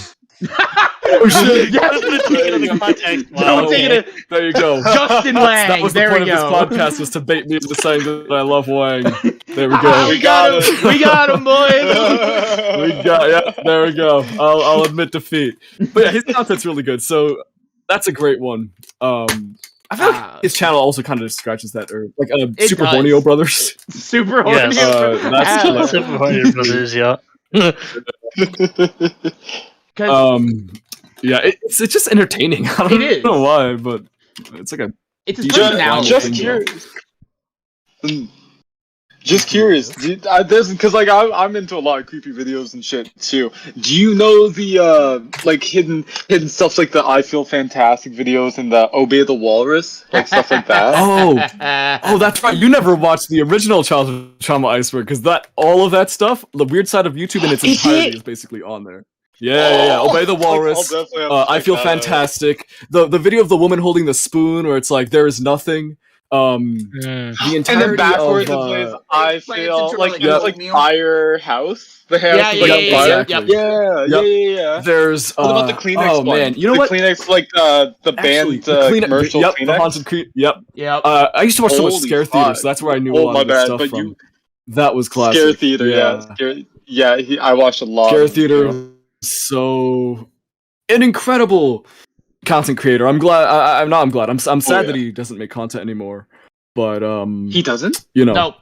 Oh shit! Yes, context. Wow. There you go. Justin Wang. That was the point of this podcast, was to bait me into saying that I love Wang. There we go. We got him. We got him, boys. There we go. I'll admit defeat. But yeah, his content's really good. So that's a great one. I feel like his channel also kind of scratches that, or like Super Borneo Brothers. Super Borneo. That's Super Borneo Brothers. Yeah. Yeah, it's just entertaining. I don't know why, but it's like it's a personality. Just curious, because like I'm into a lot of creepy videos and shit too. Do you know the like hidden stuff like the I Feel Fantastic videos and the Obey the Walrus, like stuff like that? Oh, that's right. You never watched the original Childhood Trauma Iceberg, because all of that stuff, the weird side of YouTube in its entirety is basically on there. Yeah. Obey the Walrus. I Feel Fantastic. The video of the woman holding the spoon, where it's like there is nothing. The entirety and then backwards it plays I Feel like Firehouse. The house yeah. There's what about the Kleenex one? Man, you know what? Kleenex, like the band commercial. Yep, Kleenex? the haunted Yep. I used to watch so much Scare Theater, so that's where I knew a lot of this stuff from. That was classic. Scare Theater, I watched a lot. Scare Theater. So an incredible content creator. I'm glad. I'm sad that he doesn't make content anymore. But he doesn't. You know. No.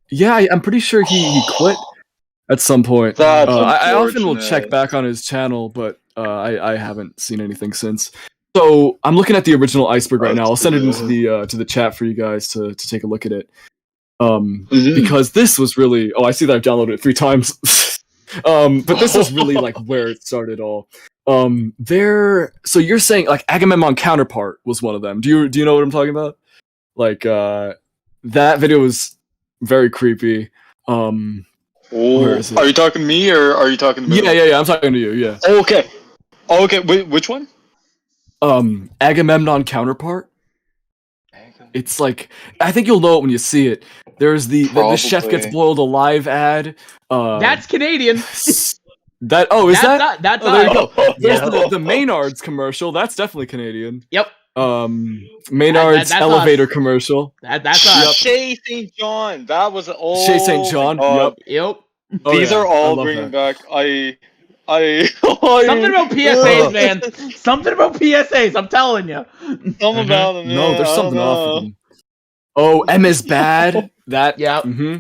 Yeah, I'm pretty sure he quit at some point. I often will check back on his channel, but I haven't seen anything since. So I'm looking at the original Iceberg right now. I'll send it into the chat for you guys to take a look at it. Because this was really. Oh, I see that I've downloaded it 3 times. But this is really like where it started all. So you're saying like Agamemnon Counterpart was one of them. Do you know what I'm talking about? Like that video was very creepy. Where is it? Are you talking to me or are you talking to me? Yeah. I'm talking to you. Yeah. Okay. Wait, which one? Agamemnon Counterpart. It's like I think you'll know it when you see it. There's the chef gets boiled alive ad. That's Canadian. Is that? There you go. There's Yeah. the Maynard's commercial. That's definitely Canadian. Yep. Maynard's That's elevator us. commercial. That's us. Shay St. John. That was Shay St. John. Yep. These are I all love bringing that. back. Something about PSAs, man. Something about PSAs. I'm telling you. Something about them. No, there's I something don't off know. of them. Oh, M is bad. That. Yep. Mm-hmm.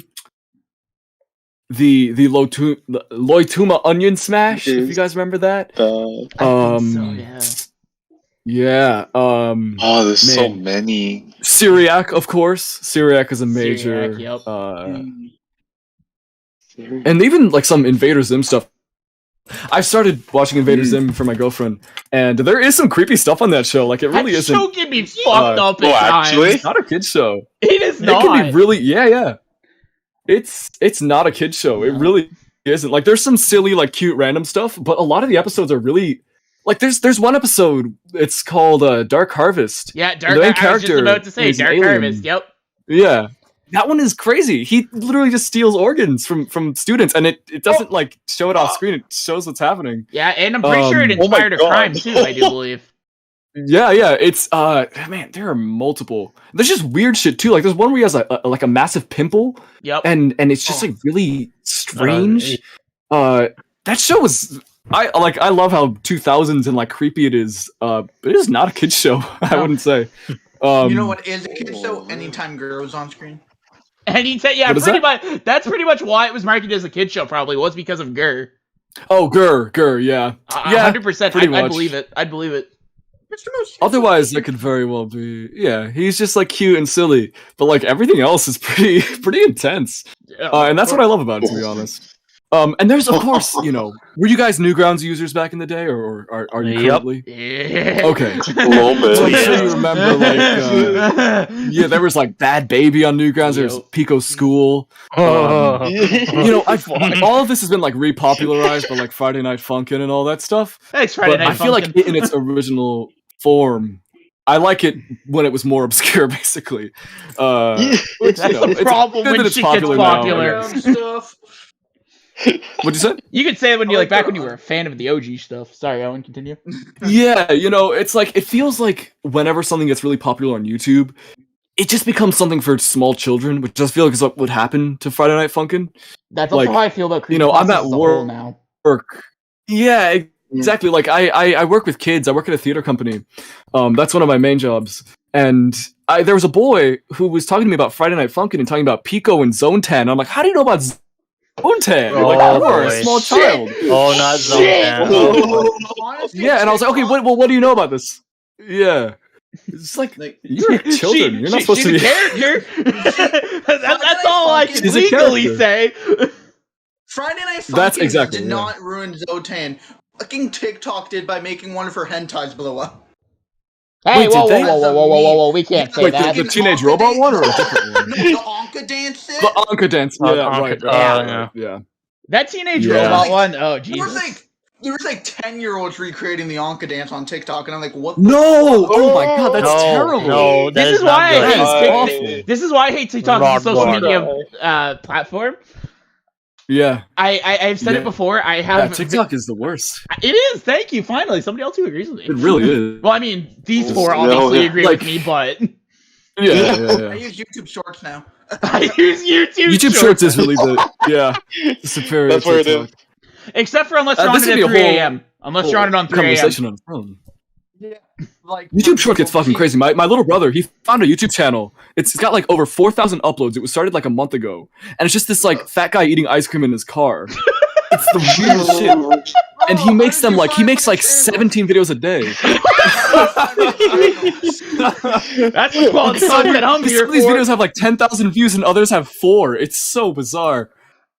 The Loituma onion smash. If you guys remember that. I think so, yeah. Yeah. Oh, there's so Man. many. Syriac, of course. Syriac is a major. Syriac, yep. And even like some Invader Zim stuff. I started watching Invader Zim for my girlfriend, and there is some creepy stuff on that show. Like it really that isn't. show can be fucked up at times. actually? It's not a kid show. It is It not. can be really, yeah. It's not a kid show. It really isn't. Like there's some silly, like cute, random stuff, but a lot of the episodes are really like. There's one episode. It's called Dark Harvest. Yeah, The main I was just about to say is an Dark alien. Harvest. Yep. Yeah. That one is crazy. He literally just steals organs from students, and it doesn't like show it off screen. It shows what's happening. Yeah, and I'm pretty sure it oh my inspired a God. crime too. I do believe. Yeah. It's man, there are multiple. There's just weird shit too. Like there's one where he has like a massive pimple, Yep. and it's just like really strange. That show was I love how 2000s and like creepy it is. But it is not a kid's show. I wouldn't say. You know what is a kid show? Anytime girls on screen. Yeah, What is pretty much. That's pretty much why it was marketed as a kid show. Probably was because of Gurr. Oh, Gurr, yeah. 100%. pretty I'd much. believe it. I'd believe it. It's the most. Otherwise, that could very well be. Yeah, he's just like cute and silly, but like everything else is pretty intense. And that's what I love about it, to be honest. And there's of course, were you guys Newgrounds users back in the day, or are you Yep. currently? Yeah. Okay. A little bit. So I'm sure you remember, like, yeah, there was like Bad Baby on Newgrounds. There was Yep. Pico School. All of this has been like repopularized by like Friday Night Funkin' and all that stuff. Thanks, Friday But Night I feel like Funkin'. in its original form, I like it when it was more obscure, basically. Which, That's the it's problem good when that it's shit gets popular now, popular. I guess. Stuff. What'd you say? You could say it when you I like like back the- when you were a fan of the OG stuff. Sorry, Owen, continue. Yeah, it's like, it feels like whenever something gets really popular on YouTube, it just becomes something for small children, which I feel like is what would happen to Friday Night Funkin'. That's also Like, how I feel about I'm creepypastas at as a whole now. Work. Yeah, exactly. Like I work with kids. I work at a theater company. That's one of my main jobs. And there was a boy who was talking to me about Friday Night Funkin' and talking about Pico and Zone 10. I'm like, how do you know about Zone 10? Oh, Like, you're a boy. small child. Oh, not Zone Shit. 10. Honestly, Yeah, and I was like, okay, what do you know about this? Yeah. It's like, Like, you're children. You're not supposed to she's be. a character. that's all I can She's a legally character. say. Friday Night Funkin' That's exactly, did yeah. not ruin Zotan. Fucking TikTok did by making one of her hentais blow up. Hey, Wait, whoa, did whoa, they? whoa, whoa, whoa, whoa, whoa, we can't say Wait, that. the Teenage Robot one or a different one? No, the Anka dance. The Anka dance. Yeah, Anka- right. yeah. Yeah. That Teenage Yeah. Robot one, oh There was Jesus. like 10-year-olds recreating the Anka dance on TikTok, and I'm like, what? The No! Oh my god, that's No, terrible. no, that This is is not why I good. That is hate awful. This is why I hate TikTok as a social Rock media platform. Yeah. I've said Yeah. it before. I Yeah, have TikTok is the worst. It is. Thank you. Finally, somebody else who agrees with me. It really is. Well, I mean, these four No, obviously yeah. agree Like- with me, but Yeah. I use YouTube Shorts now. I use YouTube. YouTube Shorts is really the superior. That's where it TikTok. is. Except for unless you're on this it would at be 3 a whole- a.m. Unless you're on it on 3 a.m. Conversation on its own. Yeah, like YouTube Short gets fucking crazy. My little brother, he found a YouTube channel. It's got like over 4,000 uploads. It was started like a month ago, and it's just this like fat guy eating ice cream in his car. It's the weirdest shit. And he makes them like 17 videos a day. That's the quality content I'm here Some of these for. videos have like 10,000 views and others have 4. It's so bizarre.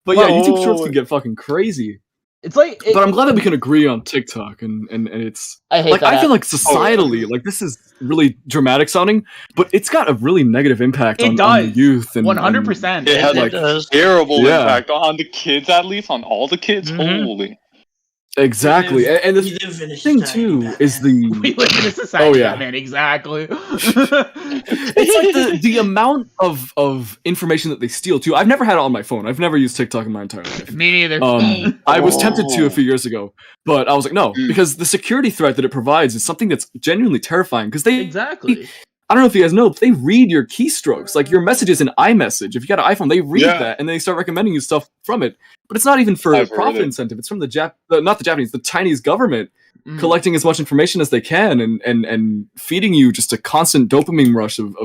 But yeah, YouTube Shorts can get fucking crazy. It's like, but I'm glad that we can agree on TikTok, and it's I hate like that I feel app. like societally, like this is really dramatic sounding, but it's got a really negative impact on the youth and 100%. It had It like does. terrible Yeah. impact on the kids, at least on all the kids. Mhm. Holy. Exactly, and We the live in a thing society, too Batman. is the We live in a society, yeah. man. Exactly. it's like the amount of information that they steal too. I've never had it on my phone. I've never used TikTok in my entire life. Me neither. I was tempted to a few years ago, but I was like, no, because the security threat that it provides is something that's genuinely terrifying. Because they Exactly. I don't know if you guys know, but they read your keystrokes, like your messages in iMessage. If you got an iPhone, they read that and they start recommending you stuff from it. But it's not even for I've heard profit it. incentive. It's from not the Japanese, the Chinese government collecting as much information as they can and feeding you just a constant dopamine rush of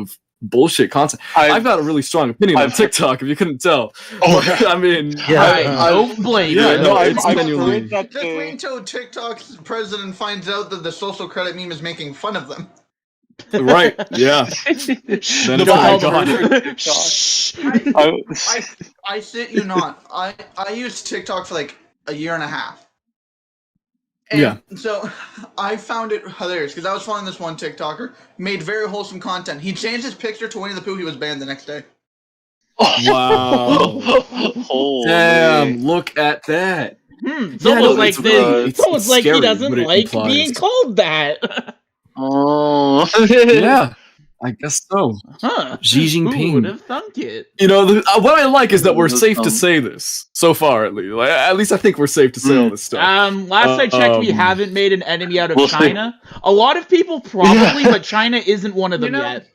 bullshit content. I've got a really strong opinion on TikTok, if you couldn't tell. I mean, Yeah. Don't blame yeah, you. no, I've it's heard genuinely. that Just wait until TikTok's president finds out that the social credit meme is making fun of them. Right, yeah. Then it's Don't like, tell God. them. Shh. I sit you not. I used TikTok for like a year and a half. And Yeah. so I found it hilarious because I was following this one TikToker, made very wholesome content. He changed his picture to Winnie the Pooh. He was banned the next day. Wow. Holy. Damn, look at that. It's Yeah, almost no, like it's really- it's almost like he scary doesn't what it like implies. being called that. Oh. Yeah, I guess so. Huh. Xi Who would Jinping. have thunk it? You know, what I like is that we're Those safe to thumbs. say this so far. At least I think we're safe to say all this stuff. Last I checked, we Um, haven't made an enemy out of we'll see. China. A lot of people probably, but China isn't one of them You know- yet.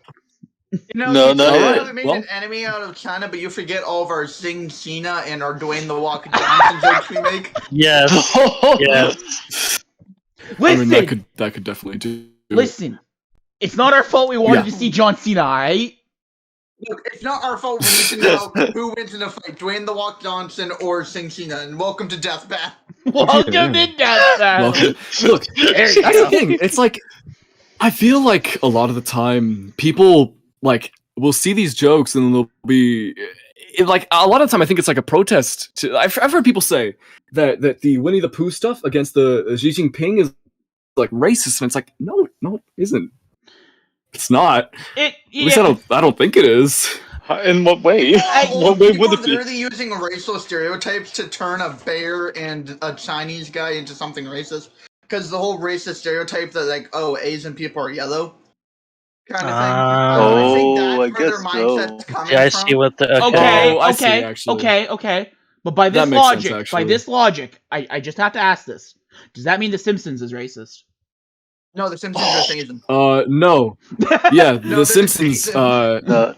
You know, No, you no, say yeah. that we made Well- an enemy out of China, but you forget all of our Sing Cena and our Dwayne the Rock Johnson jokes we make. Yes. Yes. I mean, Listen, that could definitely do. listen. It's not our fault we wanted Yeah. to see John Cena, alright? Look, it's not our fault we need to know who wins in a fight, Dwayne the Rock Johnson or Sing Cena. And welcome to Death Bat. Welcome to Death Battle. Well, look, There you that's go. the thing. It's like I feel like a lot of the time people like will see these jokes and they'll be like a lot of the time I think it's like a protest. I've heard people say that the Winnie the Pooh stuff against the Xi Jinping is like racist, and it's like no, it isn't. It's not. At least I don't think it is. In what way? What way People would are it be? literally using racial stereotypes to turn a bear and a Chinese guy into something racist. Because the whole racist stereotype that, like, oh, Asian people are yellow kind of thing. I think that's I where their guess mindset's so. coming Yeah, I from. see what the. Okay, Oh, I see, okay, actually. okay. But by this That makes sense, logic, actually. I just have to ask this. Does that mean The Simpsons is racist? No, the Simpsons are Asian. No. Yeah, No, The they're Simpsons. Asian. Uh,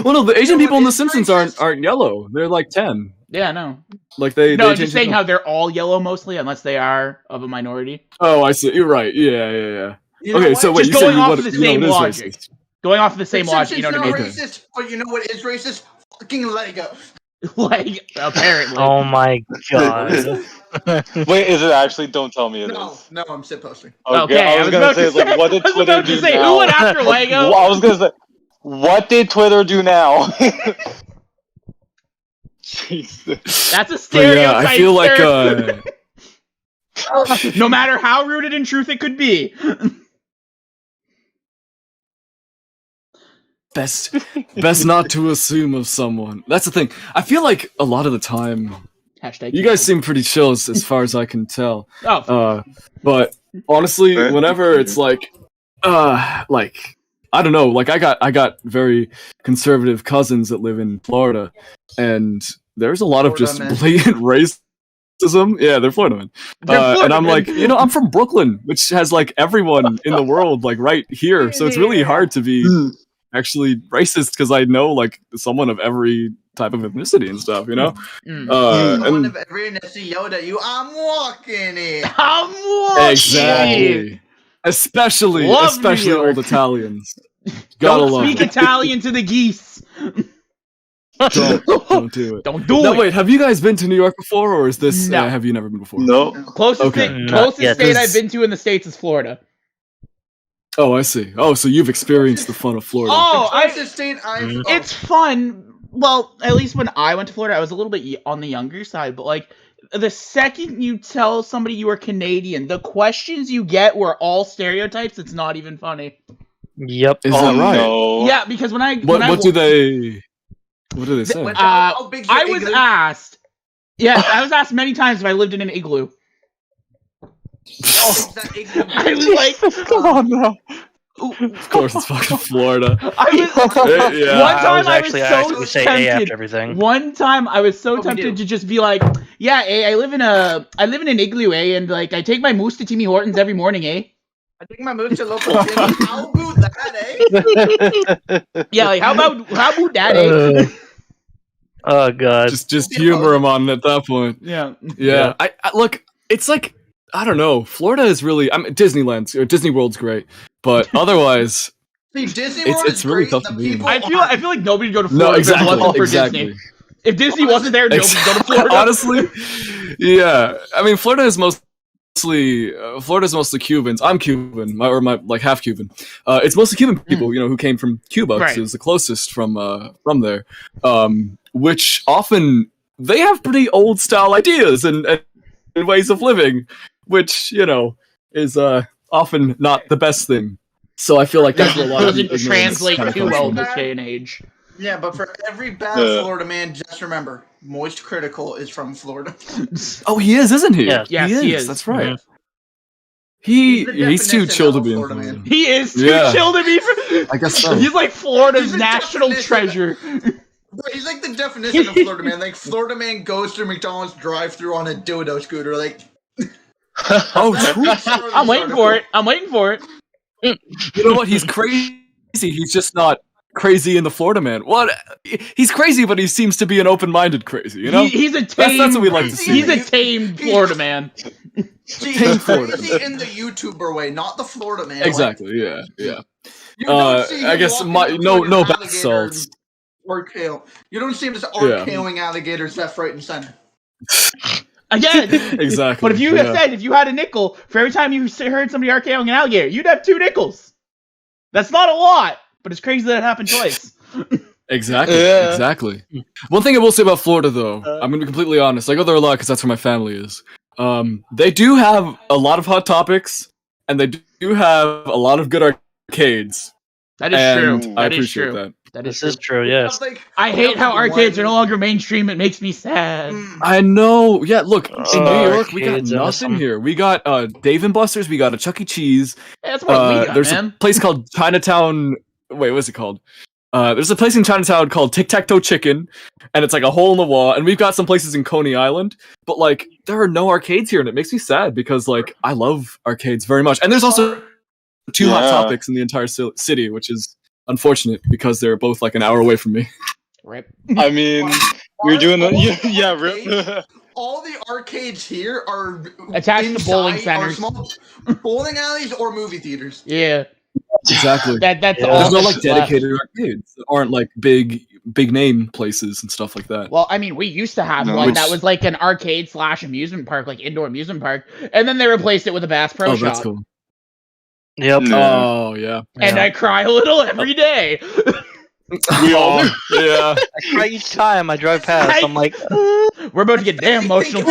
Well, no, the Asian what people in The is Simpsons racist? aren't yellow. They're like 10. Yeah, no. Like they. No, they I'm just changed saying it how up. they're all yellow mostly, unless they are of a minority. Oh, I see. You're right. Yeah. You know Okay, what? so wait, Just you say going you off what of the you know same it is logic. racist. Going off of the same The logic, you know Simpsons what I not mean? racist, but you know what is racist? Fucking Lego. Like, apparently. Oh my god. wait, is it actually? Don't tell me it is. No, I'm sit posting. Okay, I was gonna about say, to like, what did I was Twitter about to do say, now? who went after Lego? I was gonna say, what did Twitter do now? Jesus. That's a But stereotype, yeah, I feel like sir. No matter how rooted in truth it could be. best not to assume of someone. That's the thing. I feel like a lot of the time Hashtag you guys seem pretty chill as far as I can tell. Oh, But honestly, whenever it's like I don't know, like I got very conservative cousins that live in Florida, and there's a lot of just Florida, man. blatant racism. Yeah, they're Florida men. And I'm like, I'm from Brooklyn, which has like everyone in the world like right here, so it's really hard to be actually racist because I know like someone of every type of ethnicity and stuff, you know. Mm. One And of every ethnicity yelled at you, I'm walking it. I'm watching. exactly, especially Love New York. old Italians. Gotta Don't love speak it. Italian to the geese. Don't do it. Don't do Now, it. wait, have you guys been to New York before, or is this? No. Have you never been before? No. Closest, Okay. thing, Not closest yet. state I've This- been to in the States is Florida. Oh, I see. Oh, so you've experienced the fun of Florida. Oh, The closest state I've it's fun, well, at least when I went to Florida, I was a little bit on the younger side, but like the second you tell somebody you are Canadian, the questions you get were all stereotypes. It's not even funny. Yep. Is that right? No. Yeah, because when I What do they say? How big's your I was igloo? asked. Yeah, I was asked many times if I lived in an igloo. How big's that igloo? I was like, Come on now. Of course, it's fucking Florida. I was Yeah. one time I was actually so we say A tempted. after everything. One time I was so What we tempted do? to just be like, yeah, I live in an igloo, and like I take my moose to Timmy Hortons every morning, I think my move to local Timmy. How about that, Yeah, like how about that, Oh god. Just humor him on at that point. Yeah. Yeah, I look. It's like I don't know. Florida is really. I mean, Disneyland or Disney World's great, but otherwise, See, Disney It's- World it's is really great. tough The to be in. people I feel like nobody'd go to no, Florida if it wasn't for exactly. Disney. If Disney wasn't there, nobody'd go to Florida. Honestly, yeah. I mean, Florida's mostly Cubans. I'm Cuban, or like half Cuban. It's mostly Cuban people, who came from Cuba. 'Cause Right. it was the closest from there. Which often they have pretty old style ideas and ways of living, which is often not the best thing. So I feel like that's where a lot of the Doesn't ignorance translate kinda too comes well in from. this day and age. Yeah, but for every bad Yeah. Florida man, just remember, Moist Critical is from Florida. Oh, he is, isn't he? Yes. Yes, he is. That's right. Mhm. He's the He's too definition chill of to a be in Florida Florida. man. He is too Yeah. chill to be. I guess so. He's like Florida's He's the national definition. treasure. Bro, he's like the definition of Florida man. Like, Florida man goes through McDonald's drive-thru on a dildo scooter. Like, Oh, true. I'm waiting for it. I'm waiting for it. You know what? He's crazy. He's just not crazy in the Florida man. What? He's crazy, but he seems to be an open-minded crazy. He's a tame. That's what we like to see. He's a tame Florida man. See, Tame he's Florida. crazy in the YouTuber way, not the Florida man. Like, Exactly. Yeah. you don't see him I guess walking up to no an bath alligator salts. Or kale. You don't see him just Yeah. killing alligators left, right, and center. Again. Exactly. But if you yeah. if you had a nickel for every time you heard somebody RKOing an alligator, you'd have 2 nickels. That's not a lot, but it's crazy that it happened twice. Exactly. Yeah. Exactly. One thing I will say about Florida, though, I'm gonna be completely honest. I go there a lot because that's where my family is. They do have a lot of hot topics, and they do have a lot of good arcades. That is and true. I That is appreciate true. that. That is This is true. true, yes. Like, I hate how arcades are no longer mainstream. It makes me sad. I know. Yeah, look, in New York, we got Arcades, nothing awesome. here. We got Dave and Buster's. We got a Chuck E. Cheese. Yeah, that's what we got, There's man. a place called Chinatown. Wait, what's it called? There's a place in Chinatown called Tic Tac Toe Chicken, and it's like a hole in the wall. And we've got some places in Coney Island, but like there are no arcades here, and it makes me sad because like I love arcades very much. And there's also 2 hot Yeah. topics in the entire city, which is unfortunate because they're both like an hour away from me. Rip. I mean, you're doing yeah, rip. all the arcades here are Attached to bowling inside or centers. small bowling alleys or movie theaters. Yeah. Exactly. That's Yeah. all. There's no like that's left. dedicated arcades that aren't like big name places and stuff like that. Well, I mean, we used to have No. one Which- that was like an arcade / amusement park, like indoor amusement park, and then they replaced it with a Bass Pro Oh, Shop. that's cool. Yep. No. Oh yeah. And I cry a little every day. We all do. Yeah. I cry each time I drive past. I'm like, We're about to get damn emotional.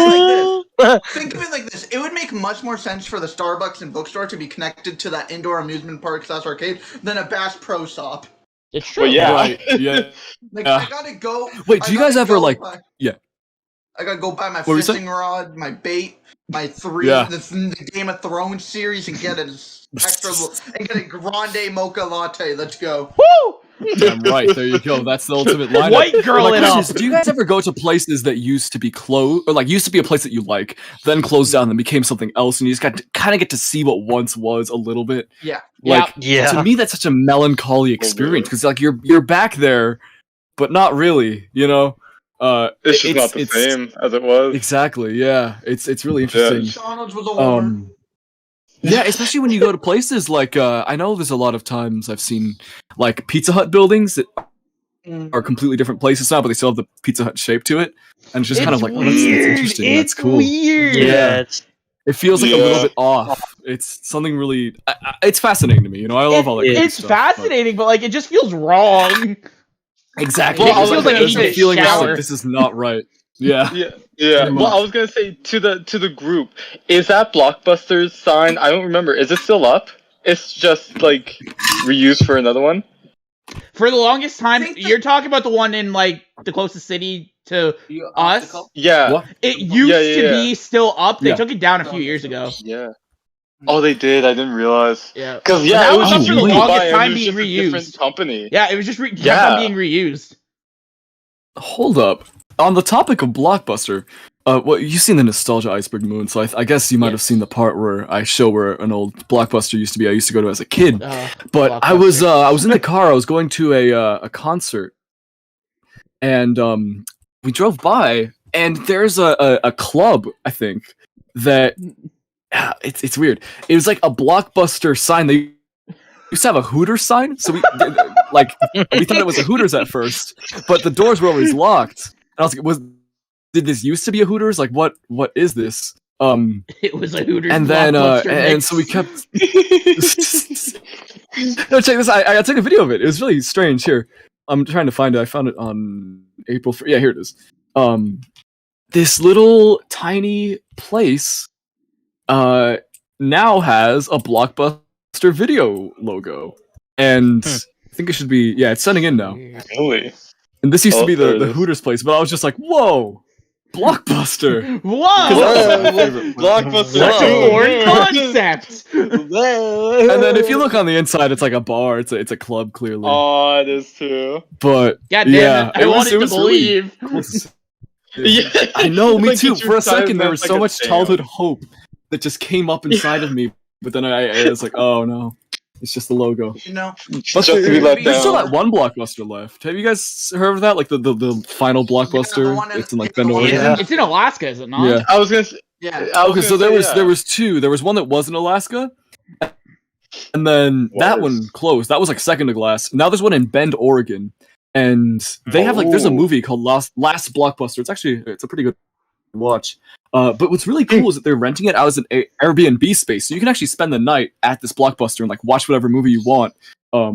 Think of it like this. It would make much more sense for the Starbucks and bookstore to be connected to that indoor amusement park / arcade than a Bass Pro Shop. It's true. But yeah. Right. Yeah. Like, Yeah. I gotta go. Wait, do you guys ever like? Yeah. I gotta go buy my What were you fishing rod, my bait, my Yeah. the Game of Thrones series, and get an extra and get a grande mocha latte. Let's go. Woo! Damn right. There you go. That's the ultimate lineup. White girl My it question up. is, do you guys ever go to places that used to be closed, or like used to be a place that you like, then closed down, then became something else, and you just got to kind of get to see what once was a little bit? Yeah. Like yeah. to me, that's such a melancholy experience because like you're back there, but not really. It's just not the same as it was. Exactly. Yeah. It's really interesting. McDonald's was a warmer. Yeah, especially when you go to places like I know there's a lot of times I've seen like Pizza Hut buildings that are completely different places now, but they still have the Pizza Hut shape to it, and it's just kind of like, oh, that's interesting. It's That's cool. weird. Yeah, it's It feels like a Yeah. little bit off. It's something really. It's fascinating to me. I love all that. Kind of It's stuff, but- fascinating, but like it just feels wrong. Exactly. Well, I was it feels like gonna it say- needs a feeling shower. like this is not right. Yeah. Yeah. Pretty Well, I much. was gonna say to the group, is that Blockbuster's sign? I don't remember. Is it still up? It's just like reused for another one. For the longest time, think that- you're talking about the one in like the closest city to us. Yeah. What? It used Yeah. to be still up. They Yeah. took it down a few years ago. Yeah. Oh, they did. I didn't realize. Yeah. Because But yeah, that it was was up just for the you longest buy it, time it was being just a different reused. company. Yeah, it was just kept Yeah. on being reused. Hold up. On the topic of Blockbuster, well, you've seen the nostalgia iceberg, Moon, so I guess you might have Yes. seen the part where I show where an old Blockbuster used to be. I used to go to as a kid. But I Blockbuster. was in the car. I was going to a concert, and we drove by, and there's a club, I think, that it's weird. It was like a Blockbuster sign. They used to have a Hooters sign, so we thought it was a Hooters at first, but the doors were always locked. And I was like, did this used to be a Hooters? Like, what is this? It was a Hooters. And then Blockbuster and mix. so we kept. No, check this. I took a video of it. It was really strange. Here, I'm trying to find it. I found it on April. Yeah, here it is. This little tiny place, now has a Blockbuster Video logo, and I think it should be. Yeah, it's sending in now. Really? And this used to be there it the is. Hooters place, but I was just like, whoa, Blockbuster. Whoa! Blockbuster. Such a foreign concept. And then if you look on the inside, it's like a bar. It's a club, clearly. Oh, it is too. But God damn yeah, it! I wanted to believe. Really cool to see. Yeah. I know, me Like, too. it's your For a time, second, there man, was like so a much stamp. childhood hope that just came up inside of me. But then I was like, oh no, it's just the logo. You know, Just to be let There's still down. that one Blockbuster left. Have you guys heard of that? Like the final Blockbuster? one in- It's in like yeah, the Bend, one in- Oregon. It's in Alaska, is it not? Yeah. I was gonna say. yeah. I was Okay, gonna so there say, was two. There was one that was in Alaska, and then that Worse. one closed. That was like second to last. Now there's one in Bend, Oregon, and they have like there's a Oh. movie called Last Blockbuster. It's a pretty good watch. But what's really cool is that they're renting it out as an Airbnb space, so you can actually spend the night at this Blockbuster and like watch whatever movie you want.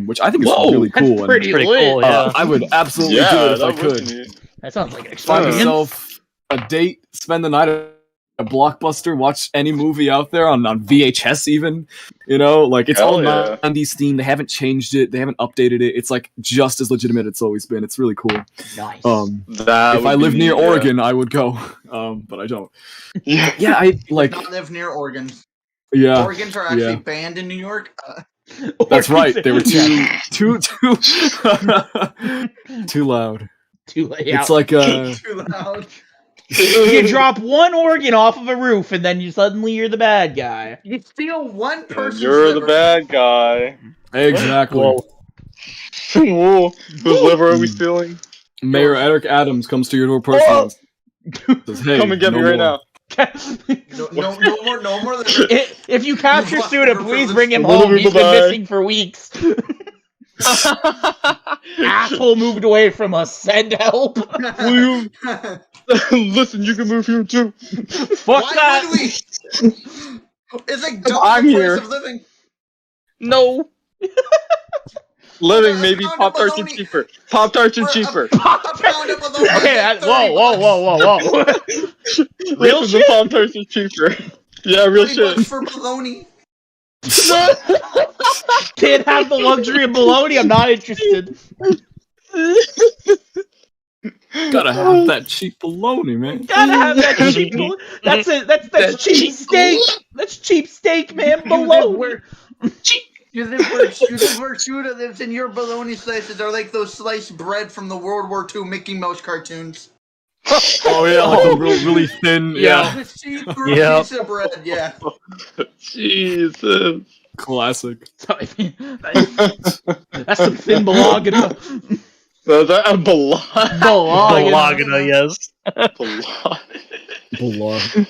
Which I think is Whoa, really That's cool. pretty Pretty lit. cool, yeah. I would absolutely do Yeah, it if I that would could. be neat. That sounds like an Find experience. yourself a date, spend the night at a Blockbuster, watch any movie out there on VHS even. You know, like it's Hell all yeah. 90s theme. They haven't changed it. They haven't updated it. It's like just as legitimate it's always been. It's really cool. Nice. That If would I be lived near neat, yeah. Oregon, I would go. But I don't. Yeah. Yeah, I like. Not live near organs. Yeah, Organs are actually yeah. banned in New York. that's right. They were too too loud. too late. Yeah. It's like Too loud. You drop one organ off of a roof, and then you're the bad guy. You steal one person's You're the liver. bad guy. exactly. Whoa. Whoa. Whose liver are we stealing? Mayor Eric Adams comes to your door personally. Says, hey, Come and get no me right more. now. No more liver. If you capture You lost Suda, your please privilege. bring him Bye-bye. home. He's been missing for weeks. Asshole moved away from us. Send help. Listen, you can move here too. Fuck Why that. would we? It's like double I'm the here. price of living. No. Living A maybe pound of Pop-Tarts are bologna. cheaper. Pop-Tarts are For cheaper. A pound of bologna. Hey, is whoa. Real Listen, shit? the Pop-Tarts are cheaper. Yeah, real $30 shit. for bologna. Can't have the luxury of bologna. I'm not interested. Gotta have that cheap bologna, man. Gotta have that cheap. That's cheap steak. That's cheap steak, man. Bologna. You live where Suda lives, and your bologna slices are like those sliced bread from the World War II Mickey Mouse cartoons. Oh yeah, like a really thin. Yeah, The see-through Yep. piece of bread, yeah. Jesus. classic. That's some thin bologna. That's a bologna. Bologna, yes. Bologna.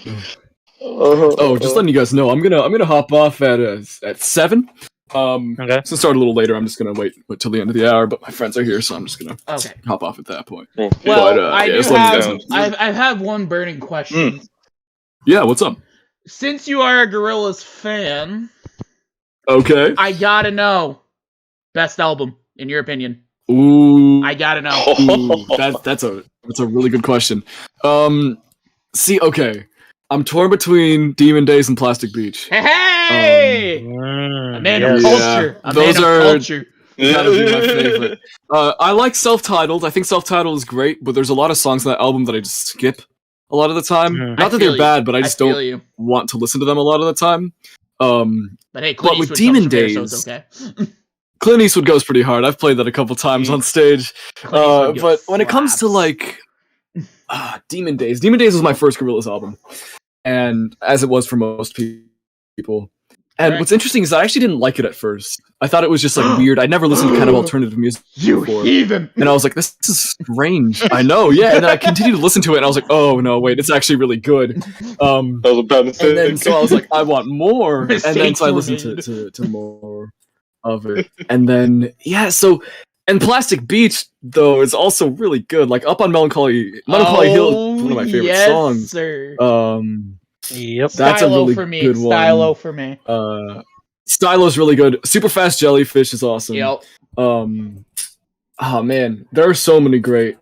Oh, just letting you guys know, I'm gonna hop off at 7. Okay. So start a little later. I'm just gonna wait till the end of the hour, but my friends are here, so I'm just gonna Okay. hop off at that point. Well, But, I yeah, do just letting you have. guys know. I have one burning question. Yeah, what's up? Since you are a Gorillaz fan, Okay. I gotta know best album in your opinion. Ooh, I gotta know. ooh, that's a really good question. See, okay, I'm torn between Demon Days and Plastic Beach. Hey! A man of yes. culture. A those man are- of culture. Gotta be my favorite. I like Self-Titled. I think Self-Titled is great, but there's a lot of songs on that album that I just skip a lot of the time. Mhm. Not that feel they're bad, but I just feel don't you. want to listen to them a lot of the time. But hey, Clint with Eastwood Demon comes from there, so Days- it's okay. Clint Eastwood goes pretty hard. I've played that a couple times on stage. Clint Eastwood But gets when it comes to slaps. like Demon Days was my first Gorillaz album, and as it was for most people. And Correct. what's interesting is I actually didn't like it at first. I thought it was just like weird. I'd never listened to kind of alternative music You before. heathen! And I was like, this is strange. I know, yeah. And then I continued to listen to it, and I was like, oh no, wait, it's actually really good. That was a bad mistake. And then so I was like, I want more. And then Mistakes so I were listened made. to more of it. And then and Plastic Beach though is also really good. Like Up on Melancholy Hill is one of my favorite yes, songs. Sir. Yep. That's a Stylo really for me. good one. Stylo for me. Stylo's really good. Super Fast Jellyfish is awesome. Yep. Oh man, there are so many great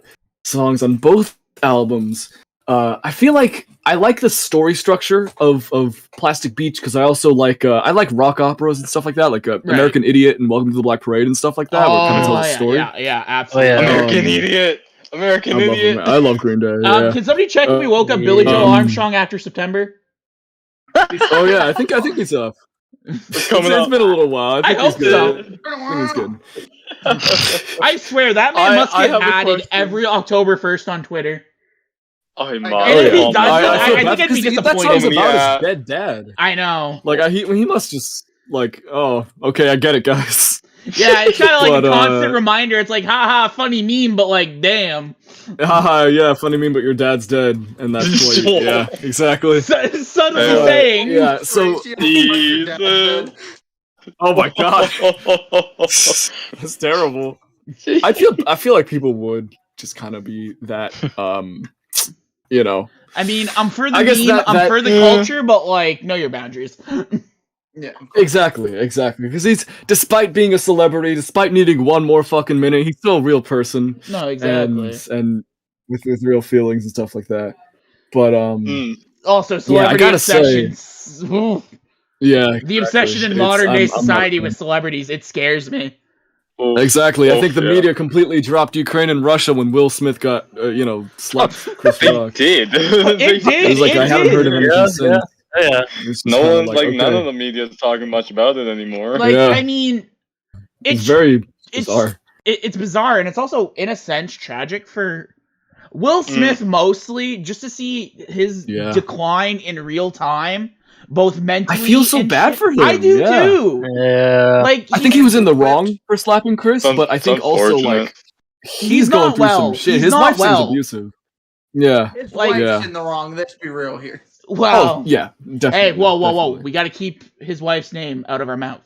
songs on both albums. I feel like I like the story structure of Plastic Beach because I also like rock operas and stuff like that, like American Idiot and Welcome to the Black Parade and stuff like that. where it kind of tells a story. Yeah, absolutely. yeah. American Idiot. American Idiot. I love Green Day. Yeah. Can somebody check if we woke up Billy Joe Um, Armstrong after September? Oh yeah, I think he's up. It's coming It's up. been a little while. I think hope he's good. so. I think he's good. I swear that man must I get have a added question. every October 1st on Twitter. Oh, And if he doesn't, I think bad I'd be because that song's disappointed. about Yeah. his dead dad. I know. Like he must just like, oh, okay, I get it, guys. Yeah, it's kind of like But, a constant reminder. It's like, haha, funny meme, but like, damn. Haha, yeah, funny meme, but your dad's dead, and that's what. Yeah, exactly. Subtle Yeah. saying. Yeah, so oh my god, that's terrible. I feel like people would just kind of be that, you know. I mean, I'm for the I guess meme, that- I'm for the culture, but like, know your boundaries. Yeah. Exactly. Because despite being a celebrity, despite needing one more fucking minute, he's still a real person. No, exactly. And with real feelings and stuff like that. But Also, celebrity gotta say- obsessions. Ooh. yeah, The obsession in It's- modern day I'm not society a with fan. celebrities, it scares me. Exactly. I think the media completely dropped Ukraine and Russia when Will Smith got, slapped Chris They Rock. did. It did. It was like it I haven't did. heard of anything Yeah, since. Yeah. It's just No kinda one, like, none okay. of the media is talking much about it anymore. Like, Yeah. I mean, It's very it's bizarre. It's bizarre, and it's also in a sense tragic for Will Smith mostly, just to see his Yeah. decline in real time, both mentally. I feel so and bad shit. for him, I do yeah. too. Yeah. Like, I think he was in the wrong for slapping Chris, but I think also unfortunate. like he's going not through well. some shit. He's His not wife seems well. abusive. Yeah. His Like- wife's Yeah. in the wrong. Let's be real here. Well, Oh yeah, definitely. hey, whoa. definitely. We got to keep his wife's name out of our mouth.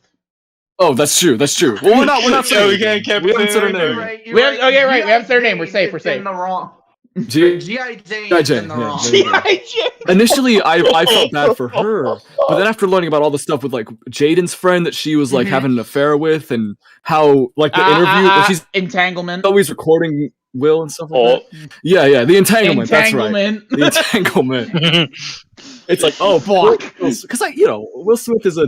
Oh, that's true. That's true. Well, we're not Yeah, saying we anything. can't We haven't said her say name. anything. We have- okay, right, we have their name. We're safe, we're Is in safe. the wrong. G- G.I. Jane G.I. is Jane, in the yeah, wrong. there you go. G.I. Jane. Initially, I felt bad for her, but then after learning about all the stuff with like Jaden's friend that she was like having an affair with, and how like the interview that she's Entanglement. always recording Will and stuff like Oh, that. Yeah, the entanglement. That's right. Entanglement. The entanglement. It's like, oh Fuck. because Will Smith is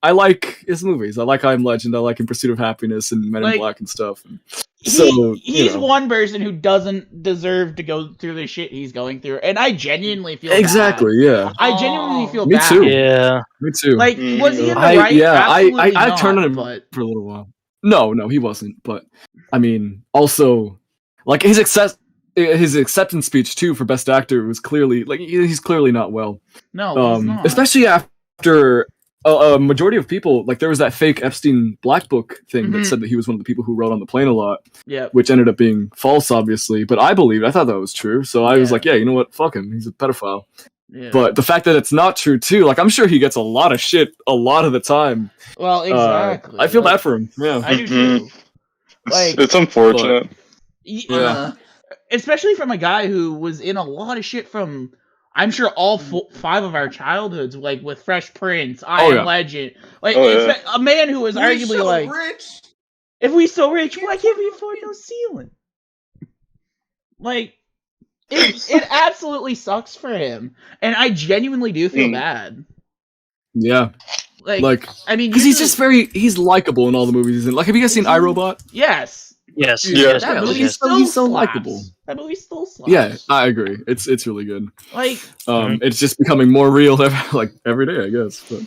I like his movies. I like I'm Legend. I like In Pursuit of Happiness and Men in Like, Black and stuff. So he's one person who doesn't deserve to go through the shit he's going through, and I genuinely feel exactly. bad. Yeah, I genuinely feel Me bad. too. Yeah. me too. Like, was he in the right? I Absolutely turned on not, him but for a little while. No, he wasn't. But I mean, also, like his acceptance speech too for Best Actor was clearly like he's clearly not well. no, he's not. Especially after a majority of people, like there was that fake Epstein Black Book thing that Mhm. said that he was one of the people who wrote on the plane a lot, Yeah. which ended up being false, obviously. But I believed. I thought that was true, so I was Yeah. like, yeah, you know what? Fuck him. He's a pedophile. Yeah. But the fact that it's not true too, like I'm sure he gets a lot of shit a lot of the time. well, exactly. I feel Like, bad for him. Yeah. I do too. Like, it's unfortunate. Yeah. especially from a guy who was in a lot of shit from, I'm sure all 5 of our childhoods, like with Fresh Prince, I Oh, Am yeah. Legend, like Oh, yeah. a man who was We're arguably so like, rich. If we so rich, why can't we afford no ceiling? Like, it absolutely sucks for him, and I genuinely do feel bad. Yeah. Like, I mean, because he's likable in all the movies he's in. Like, have you guys seen iRobot? Yes. Yes. Yeah. That movie he's so likable. That movie still slaps. Yeah, I agree. It's really good. Like, it's just becoming more real every day, I guess. But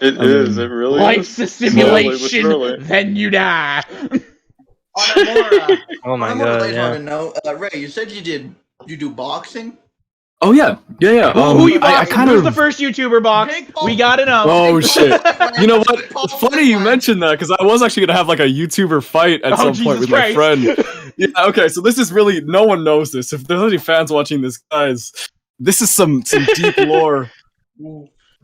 It really life's is. a simulation, then you die. On a more, Oh my on a more god. lighthearted Yeah. note, Ray, you said you do boxing? oh yeah. Who you I boxing? kind Who's of the first YouTuber box? Jake Paul. We gotta know. Oh shit! You know what? Jake Paul It's funny you went. mentioned that because I was actually gonna have like a YouTuber fight at some point Jesus with Christ. my friend. Yeah. Okay. So this is really no one knows this. If there's any fans watching this, guys, this is some deep lore.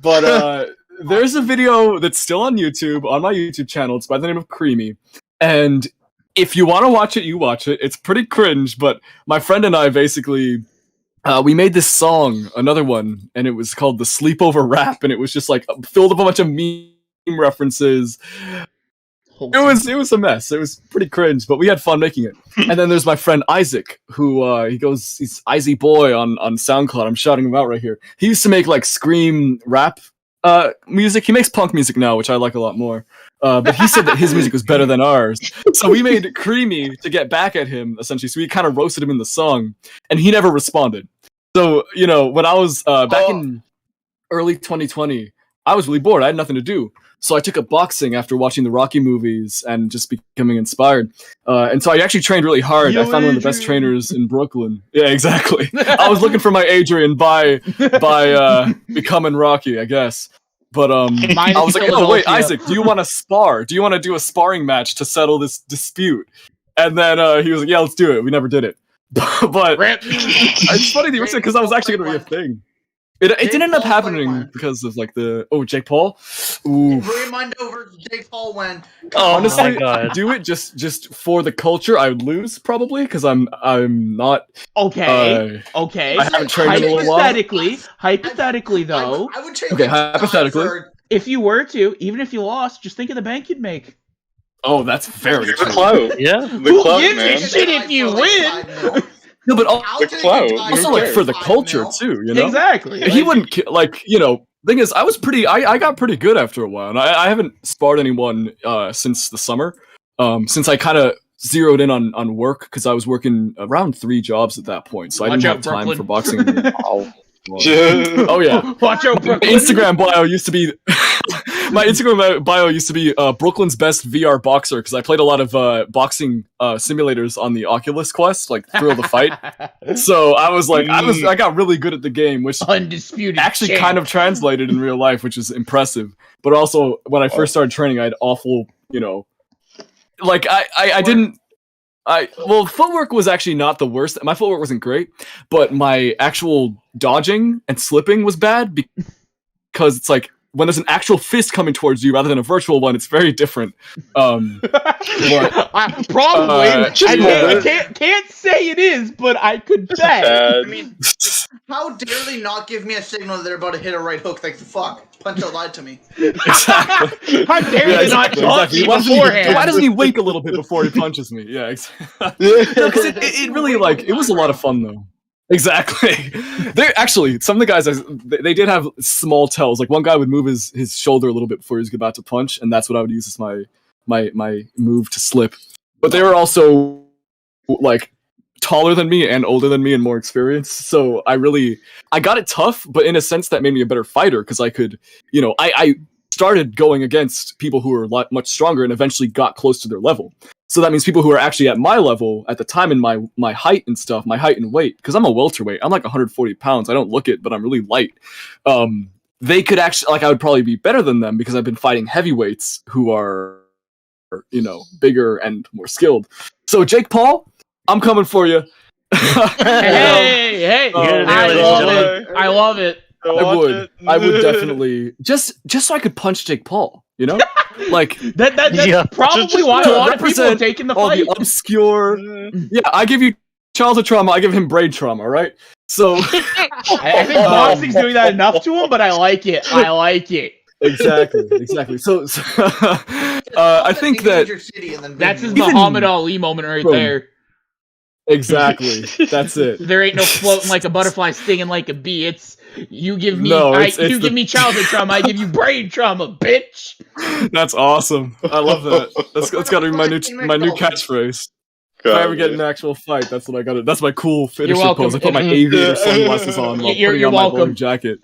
But there's a video that's still on YouTube on my YouTube channel. It's by the name of Creamy, and if you want to watch it, you watch it. It's pretty cringe, but my friend and I basically. We made this song, another one, and it was called the Sleepover Rap, and it was just like filled up a bunch of meme references. It was a mess. It was pretty cringe, but we had fun making it. And then there's my friend Isaac, who he's Izzy Boy on SoundCloud. I'm shouting him out right here. He used to make like scream rap music. He makes punk music now, which I like a lot more. But he said that his music was better than ours. So we made Creamy to get back at him, essentially. So we kind of roasted him in the song, and he never responded. So, you know, when I was back in early 2020, I was really bored. I had nothing to do. So I took up boxing after watching the Rocky movies and just becoming inspired. And so I actually trained really hard. I found one of the best trainers in Brooklyn. Yeah, exactly. I was looking for my Adrian by becoming Rocky, I guess. But I was like, oh wait, Isaac, do you want to spar? Do you want to do a sparring match to settle this dispute? And then he was like, yeah, let's do it. We never did it. But it's funny that you said because that was actually going to be a thing. It didn't end up happening because of like Jake Paul. Ooh. Raymundo versus Jake Paul when. Honestly, do it just for the culture. I would lose probably because I'm not. Okay. I haven't trained in a little while. Hypothetically, though. I would change. Okay, hypothetically. If you were to, even if you lost, just think of the bank you'd make. Oh, that's very The true. clout. Yeah. The clout, gives a man. shit if you win? No, but The clout. also like for the culture too, you know. Exactly. He wouldn't thing is, I got pretty good after a while, and I haven't sparred anyone since the summer. Since I kind of zeroed in on work because I was working around 3 jobs at that point, so I didn't have time for boxing. Oh yeah. Watch out, Brooklyn. Instagram bio used to be my Instagram bio used to be Brooklyn's best VR boxer because I played a lot of boxing simulators on the Oculus Quest, like Thrill of the Fight. So I was like, I got really good at the game, which undisputed actually kind of translated in real life, which is impressive. But also, when I first started training, I had awful, like I didn't. Footwork was actually not the worst. My footwork wasn't great, but my actual dodging and slipping was bad because it's like when there's an actual fist coming towards you rather than a virtual one, it's very different. Probably. I can't say it is, but I could bet. I mean, how dare they not give me a signal that they're about to hit a right hook? Like, fuck, Punch-Out lied to me. Exactly. How dare they not taunt me beforehand? Why doesn't he wink a little bit before he punches me? Yeah, exactly. Because it really, it was a lot of fun, though. Exactly. They're actually, some of the guys, they did have small tells. Like, one guy would move his shoulder a little bit before he was about to punch, and that's what I would use as my move to slip. But they were also, like, taller than me and older than me and more experienced. So I got it tough, but in a sense that made me a better fighter because I could, I started going against people who were much stronger and eventually got close to their level. So that means people who are actually at my level at the time in my height and stuff, my height and weight, because I'm a welterweight. I'm like 140 pounds. I don't look it, but I'm really light. They could actually, I would probably be better than them because I've been fighting heavyweights who are, bigger and more skilled. So Jake Paul, I'm coming for you. Hey! I love it. I would definitely just so I could punch Jake Paul. Like that's probably why a lot of people are taking the fight. The obscure. Yeah, I give you childhood trauma. I give him brain trauma. Right. So I think boxing's doing that enough to him, but I like it. Exactly. So I think that that's his Muhammad Ali moment right there. Exactly. That's it. There ain't no floating like a butterfly, stinging like a bee. It's you give me give me childhood trauma, I give you brain trauma, bitch. That's awesome. I love that. That's gotta be my new catchphrase. If I ever get in an actual fight, that's what I got. That's my cool finisher pose. I put my aviator sunglasses on while putting on my bowler jacket.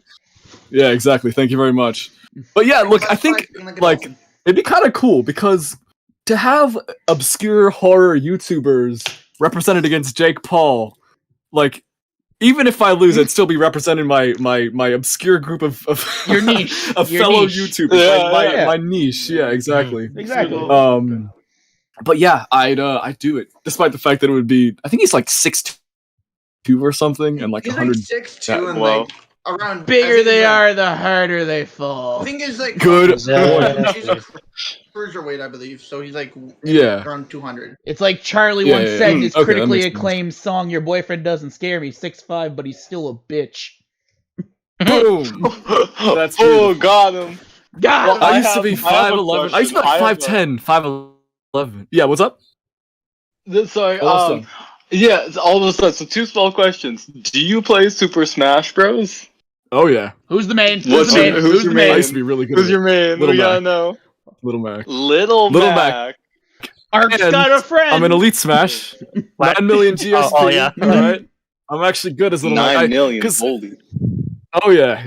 Yeah, exactly. Thank you very much. But yeah, look, I think like it'd be kind of cool because to have obscure horror YouTubers represented against Jake Paul, like even if I lose, I'd still be representing my obscure group of your niche, of your fellow niche. YouTubers, my niche. Yeah, exactly. But yeah, I'd do it, despite the fact that it would be. I think he's like 6'2" or something, and like 100. 6'2" and like around. Bigger they are, the harder they fall. I think it's like good. He's a cruiserweight, I believe. So he's like around 200. It's like Charlie once said in his critically acclaimed song, "Your boyfriend doesn't scare me." 6'5", but he's still a bitch. Boom. That's got him. God, I used to be 5'11". I used to be like 5'10", 5'11". Yeah, what's up? Sorry. Yeah, all of a sudden. So 2 small questions. Do you play Super Smash Bros? Oh yeah. Who's the main? Who's your main? I used to be really good. Who's your main? We gotta know. Little Mac. Little Mac. Ark's got a friend. I'm an Elite Smash. 9 million GSP. Oh yeah. Alright. I'm actually good as Little Mac. 9 million. Holy. Oh yeah.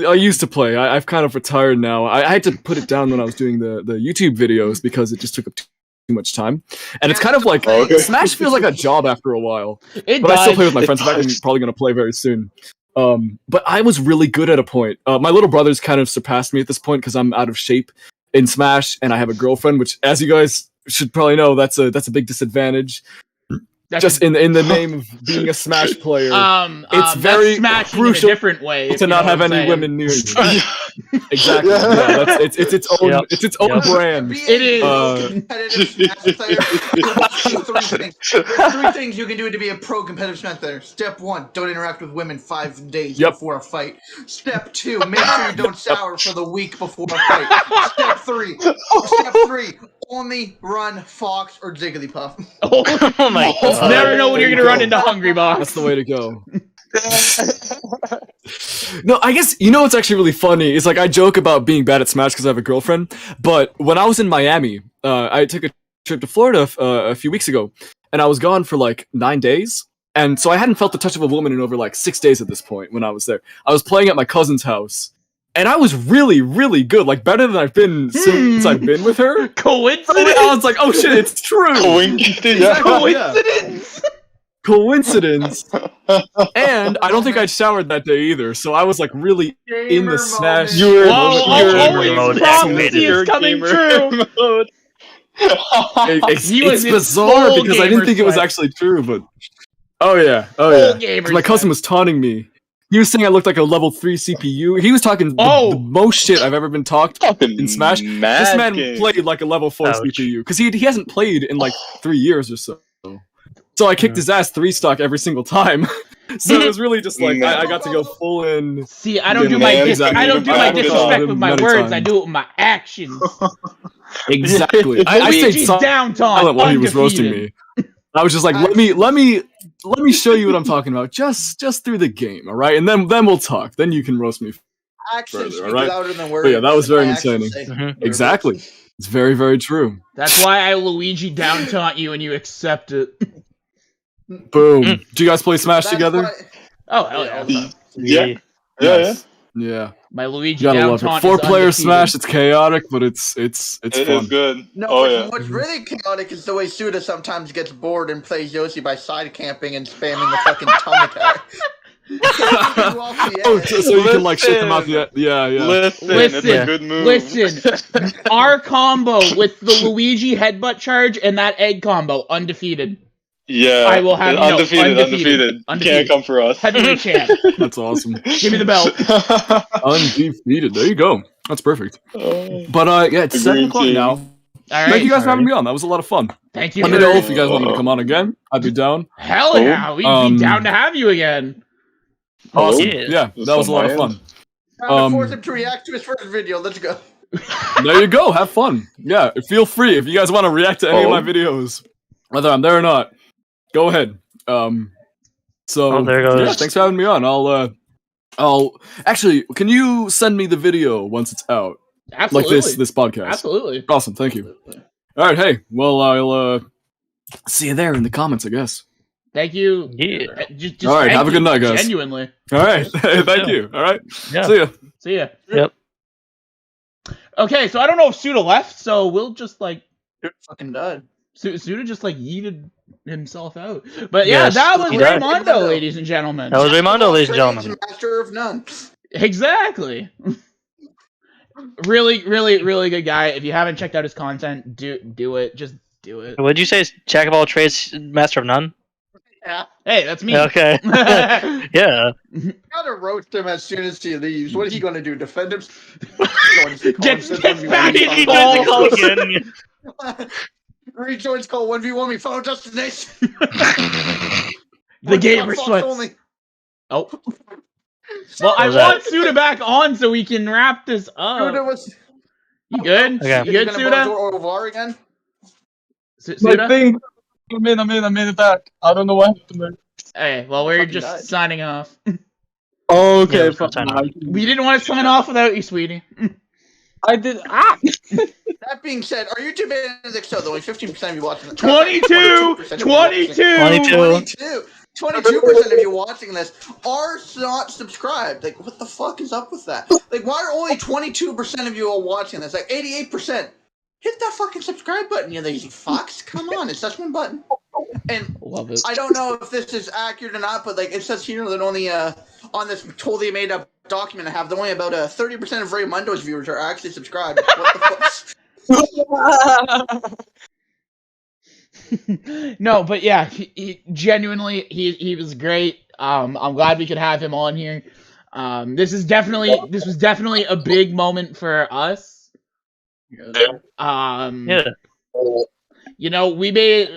I used to play. I've kind of retired now. I had to put it down when I was doing the YouTube videos because it just took up too much time. And it's kind of like Smash feels like a job after a while. But I still play with my friends. In fact, I'm probably gonna play very soon. But I was really good at a point. My little brother's kind of surpassed me at this point because I'm out of shape in Smash, and I have a girlfriend, which, as you guys should probably know, that's a big disadvantage. Just in the name of being a Smash player, it's very crucial in a different way to not have any women near you. Exactly. Yeah, it's its own it's its own brand. It is. Three things you can do to be a pro competitive Smash player. Step 1, don't interact with women 5 days before a fight. Step 2, make sure you don't shower for the week before a fight. Step 3, only run Fox or Jigglypuff. Oh my god. Never know when you're gonna run into Hungry Box. That's the way to go. No, I guess you know what's actually really funny is like I joke about being bad at Smash because I have a girlfriend, but when I was in Miami, I took a trip to Florida a few weeks ago, and I was gone for like 9 days, and so I hadn't felt the touch of a woman in over like 6 days at this point. When I was there, I was playing at my cousin's house, and I was really, really good, like better than I've been since I've been with her. Coincidence? I was like, oh shit, it's true. Coincidence. And I don't think I showered that day either, so I was like really in the Smash. Prophecy is coming true. It's bizarre because I didn't think it was actually true, but oh yeah. My cousin was taunting me. He was saying I looked like a level 3 CPU. He was talking the most shit I've ever been talked in Smash. This man played like a level 4 CPU because he hasn't played in like 3 years or so. So I kicked his ass 3-stock every single time. So it was really just like I got to go full in. See, I don't do my disrespect with my words. I do it with my actions. Exactly. I stayed silent while he was roasting me. I was just like, let me show you what I'm talking about, just through the game, all right? And then we'll talk. Then you can roast me further, all right? But yeah, that was very entertaining. Exactly. It's very, very true. That's why I Luigi down taunt you and you accept it. Boom. Do you guys play Smash together? Oh, hell yeah. Yeah. My Luigi down taunt is 4-player Smash, it's chaotic, but it's fun. It is good. No, what's really chaotic is the way Suda sometimes gets bored and plays Yoshi by side camping and spamming the fucking tongue attack. So you can like shit them out the Listen, it's a good move. Listen, our combo with the Luigi headbutt charge and that egg combo, undefeated. Yeah, I will have undefeated. Can't come for us. Heavyweight champ. That's awesome. Give me the belt. Undefeated. There you go. That's perfect. But yeah, it's 7 o'clock now. All right. Thank you guys for having me on. That was a lot of fun. Thank you. Let me know if you guys want me to come on again. I'd be down. Hell yeah, we'd be down to have you again. Awesome. Yeah, that was a lot of fun. Trying to force him to react to his first video. Let's go. There you go. Have fun. Yeah, feel free if you guys want to react to any of my videos, whether I'm there or not. Go ahead. So there goes. yeah, thanks for having me on. I'll actually. Can you send me the video once it's out? Absolutely. Like this podcast. Absolutely. Awesome. Thank you. All right. Hey. Well, I'll see you there in the comments, I guess. Thank you. Yeah. Just all right. Have a good night, guys. Genuinely. All right. Thank you. All right. Yeah. See ya. See ya. Yep. Okay, so I don't know if Suda left, so we'll just like Fucking done. Suda just like yeeted himself out. But yeah, Yes, that was he died. Raymundo, ladies and gentlemen. That was Raymundo, ladies and gentlemen. Master of none. Exactly. Really, really, really good guy. If you haven't checked out his content, do it. Just do it. Would you say Jack of all trades, master of none? Yeah. Hey, that's me. Okay. Yeah. Gotta roast him as soon as he leaves. What is he gonna do? Defend him? Get back in He the joins the call balls. again. Rejoins call 1v1 me. Final destination. The gamer Fox sweats. only. Oh. Well, I What was that? want Suda back on so we can wrap this up. Suda was. You good? Okay. You good, Gonna Suda? buzz Orvar again? Suda? I'm in back. I don't know what happened there. Hey, well, we're Fucking just died. signing off. Oh, Yeah, okay, it's fine. time now. We didn't want to sign off without you, sweetie. I did. That being said, are you too big? So only 15% of you watching this. 22! 22% of you watching this are not subscribed. Like, what the fuck is up with that? Like, why are only 22% of you all watching this? Like, 88%. Hit that fucking subscribe button, you lazy fucks. Come on, it's just one button. And Love it. I don't know if this is accurate or not, but like it says here that only on this totally made up document I have, that only about 30% of Raymundo's viewers are actually subscribed. What the fuck? No, but yeah, he genuinely he was great. I'm glad we could have him on here. This was definitely a big moment for us. Yeah. You know, we made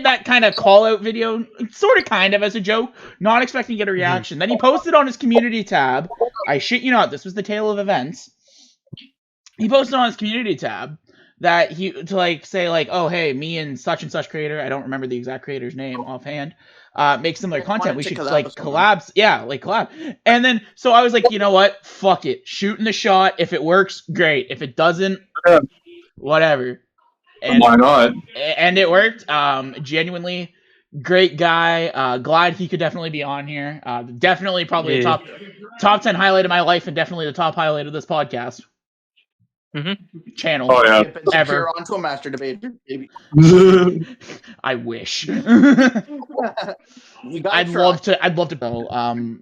that kind of call out video, sort of kind of as a joke, not expecting to get a reaction. Then he posted on his community tab. I shit you not, this was the tale of events. He posted on his community tab that say oh hey, me and such creator, I don't remember the exact creator's name offhand, make similar content. We should collab. Yeah, collab. And then so I was like, you know what? Fuck it. Shooting the shot. If it works, great. If it doesn't, whatever. And, Why not? And it worked. Genuinely great guy. Glad he could definitely be on here. Definitely probably a top 10 highlight of my life, and definitely the top highlight of this podcast. Channel. Oh yeah. Ever onto a master debate, baby. I wish. I'd love to go.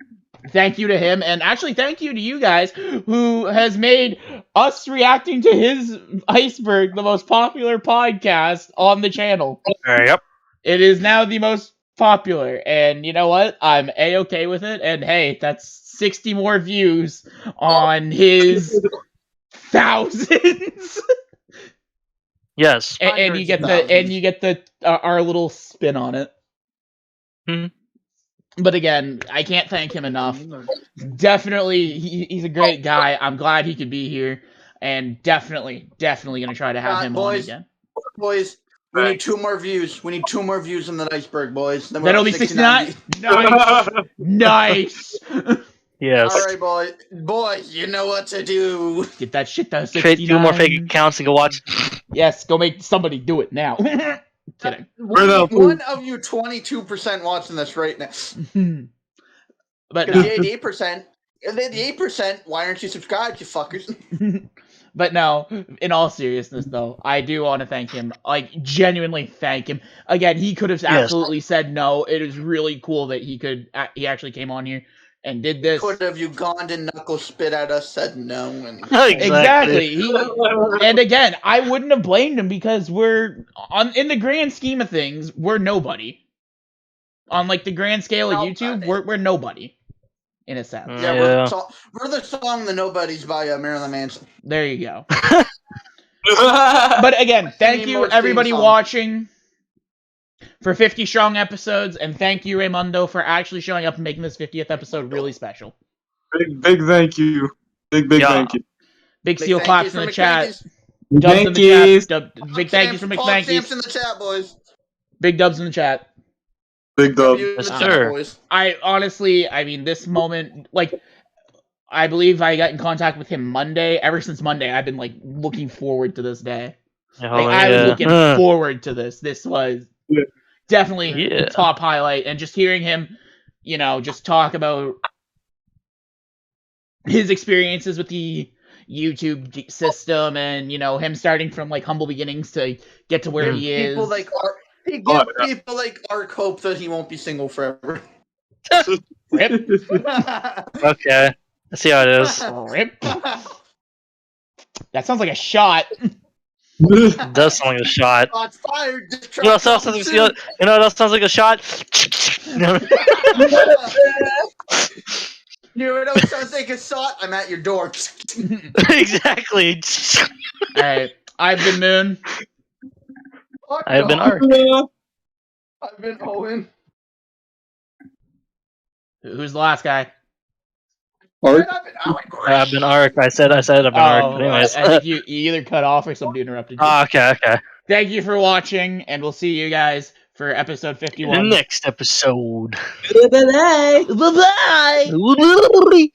Thank you to him, and actually thank you to you guys who has made us reacting to his Iceberg the most popular podcast on the channel. Yep. It is now the most popular, and you know what? I'm A-okay with it, and hey, that's 60 more views on his thousands. Yes. and you get the our little spin on it. But again, I can't thank him enough. Definitely, he's a great guy. I'm glad he could be here, and definitely gonna try to have him on again. Boys, we need 2 more views. We need 2 more views on the Iceberg, boys. Then it'll be 69. Nice. Yes. All right, boys, you know what to do. Get that shit down. Create 2 more fake accounts and go watch. Yes, go make somebody do it now. Kidding. One of you 22% watching this right now. But no. The 8%, the 8%, why aren't you subscribed, you fuckers? But no, in all seriousness though, I do want to thank him. Genuinely thank him. Again, he could have absolutely said no. It is really cool that he actually came on here and did this. Could have Ugandan knuckle spit at us, said no. And... Exactly. And again, I wouldn't have blamed him because in the grand scheme of things, we're nobody. On the grand scale of YouTube, we're nobody. In a sense. Yeah, we're the song "The Nobodies" by Marilyn Manson. There you go. But again, thank you everybody watching for 50 strong episodes, and thank you Raymundo for actually showing up and making this 50th episode really special. Big thank you. Big thank you. Big seal claps in the chat. Thank Dubs in the yous. chat. Big thank yous from Pog stamps McThankies. in the chat, boys. Big dubs in the chat. Big dub. W in the Yes, chat, sir. boys. I honestly, I mean, this moment, like, I believe I got in contact with him Monday. Ever since Monday, I've been like looking forward to this day. Like, I was looking forward to this. This was definitely the top highlight, and just hearing him, you know, just talk about his experiences with the YouTube system, and you know, him starting from like humble beginnings to get to where he is. People like people like Ark hope that he won't be single forever. Rip. Okay. I see how it is. Rip. That sounds like a shot. It does sound like a shot. Shots fired. You know, that sounds like a shot. You know what sounds like a shot? I'm at your door. Exactly. Alright. I've been Moon. I've been Ark. I've been Owen. Who's the last guy? Ark. I've been Ark. I said I've been Ark. But anyways. I think you either cut off or somebody interrupted you. Okay. Thank you for watching, and we'll see you guys for episode 51. The next episode. Bye-bye. Bye-bye. Bye.